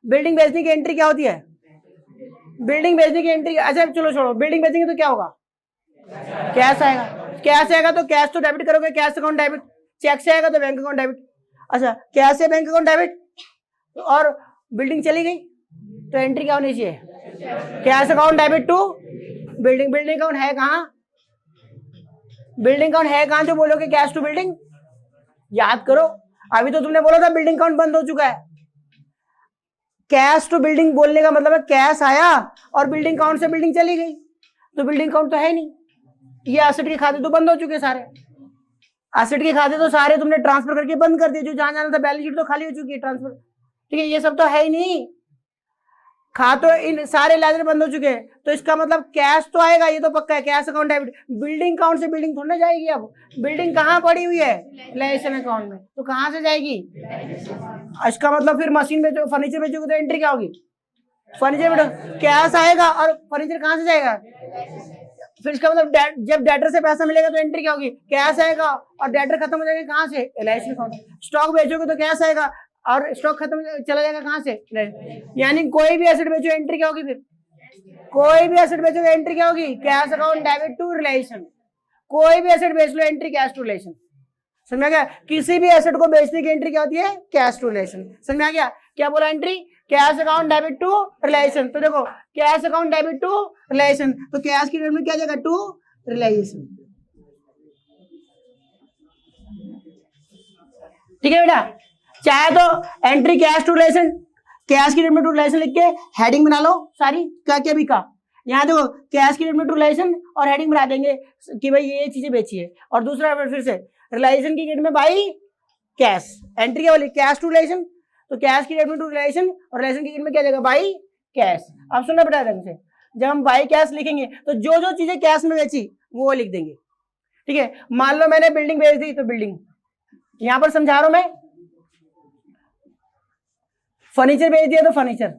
बिल्डिंग बेचने की एंट्री क्या होती है? बिल्डिंग बेचने की एंट्री, अच्छा चलो छोड़ो, बिल्डिंग बेचेंगे तो क्या होगा? कैश आएगा। कैश आएगा तो कैश तो डेबिट करोगे, कैश अकाउंट डेबिट। चेक से आएगा तो बैंक अकाउंट डेबिट। अच्छा, कैश से बैंक अकाउंट डेबिट और बिल्डिंग चली गई तो एंट्री क्या होनी चाहिए? Cash account debit to building. Building account है कहाँ? बिल्डिंग अकाउंट है कहाँ जो बोलोगे कैश टू बिल्डिंग? याद करो, अभी तो तुमने बोला था बिल्डिंग अकाउंट बंद हो चुका है। कैश टू बिल्डिंग बोलने का मतलब है कैश आया और बिल्डिंग अकाउंट से बिल्डिंग चली गई, तो बिल्डिंग अकाउंट तो है नहीं। ये एसेट के खाते तो बंद हो चुके सारे, एसेट के खाते तो सारे तुमने ट्रांसफर करके बंद कर दिए। जो जहां जाना था बैलेंस शीट तो खाली हो चुकी है, ट्रांसफर, ठीक है, ये सब तो है ही नहीं। खाते इन सारे लेजर बंद हो चुके हैं, तो इसका मतलब कैश तो आएगा, ये तो पक्का है, cash account debit. Building account से बिल्डिंग थोड़ी ना जाएगी। अब बिल्डिंग कहाँ पड़ी हुई है? रिलेशन अकाउंट में, तो कहाँ से जाएगी? इसका मतलब फिर मशीन बेचो, फर्नीचर बेचोगे तो एंट्री क्या होगी? फर्नीचर बेचो, कैश आएगा और फर्नीचर कहाँ से जाएगा? फिर इसका मतलब जब डेटर से पैसा मिलेगा तो एंट्री क्या होगी? कैश आएगा और डेटर खत्म हो जाएगा कहाँ से? Realisation account. स्टॉक बेचोगे तो कैश आएगा और स्टॉक खत्म चला जाएगा कहाँ से? यानी कोई भी एसेट बेचो एंट्री क्या होगी? फिर कोई भी एसेट बेचो एंट्री क्या होगी? Cash account debit to relation. कोई भी एसेट बेच लो एंट्री कैश टू रिलेशन। समझ में आ गया? किसी भी एसेट को बेचने की एंट्री क्या होती है? Cash to relation. समझ में आ गया? क्या बोला? Entry cash account debit to relation. तो देखो, cash account debit to relation, तो कैश की डेट में क्या जाएगा? To relation. ठीक है बेटा, चाहे तो entry cash to relation, cash की डेट में टू रिलेशन लिख के हेडिंग बना लो सारी, क्या क्या भी का। यहाँ देखो, कैश की डेट में टू रिलेशन और हेडिंग बना देंगे कि भाई ये चीजें बेची है। और दूसरा फिर से रिलेशन की डेट में बाई कैश, एंट्री क्या बोली? कैश टू रिलेशन, तो कैश की डेट में टू रिलेशन और रिलेशन की डेट में क्या जाएगा? By cash. अब सुनना बेटा ढंग से, जब हम बाई कैश लिखेंगे तो जो जो चीजें कैश में बेची वो लिख देंगे। ठीक है, मान लो मैंने बिल्डिंग बेच दी तो बिल्डिंग, यहां पर समझा रहा हूं मैं। फर्नीचर बेच दिया तो फर्नीचर,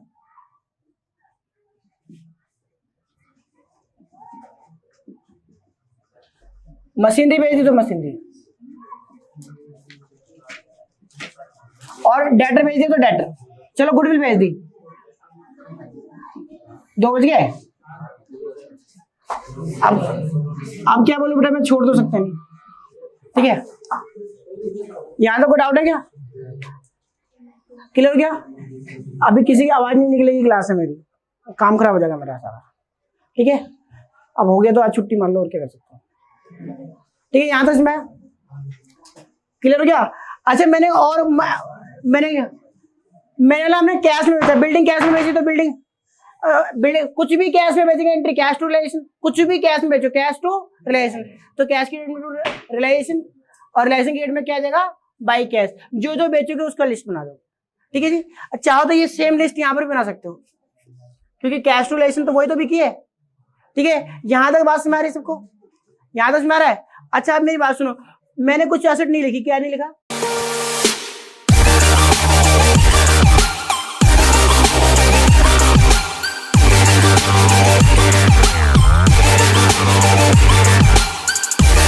मशीनरी बेच दी तो मशीनरी, और डेटर बेच दी तो डेटर। चलो गुडविल बेच दी, 2 बज गए। अब क्या बोलूं बेटा, मैं छोड़ तो सकता नहीं। ठीक है, यहां तो कोई डाउट है क्या? क्लियर क्या? अभी किसी की आवाज नहीं निकलेगी क्लास में, मेरी काम खराब हो जाएगा मेरा सारा। ठीक है, अब हो गया तो आज छुट्टी मान लो, और क्या कर सकते हैं। ठीक है, यहां तक मैं क्लियर हो गया? अच्छा, मैंने हमने कैश में बेचा, बिल्डिंग कैश में बेची तो बिल्डिंग कुछ भी कैश में बेचेंगे एंट्री कैश टू रिलेशन। कुछ भी कैश में बेचो कैश टू रिलेशन, तो कैश की डेट में रिलेशन और रिलेशन की डेट में क्या जाएगा? By cash. जो जो बेचोगे उसका लिस्ट बना दो। ठीक है जी, चाहो तो ये सेम लिस्ट यहाँ पर भी बना सकते हो, क्योंकि कैश टू रिलेशन तो वही तो बिकी है। ठीक है, यहां तक बात समझ आ रही है सबको? यहां तक समझ आ रहा है? अच्छा, अब मेरी बात सुनो, मैंने कुछ एसेट नहीं लिखी। क्या नहीं लिखा?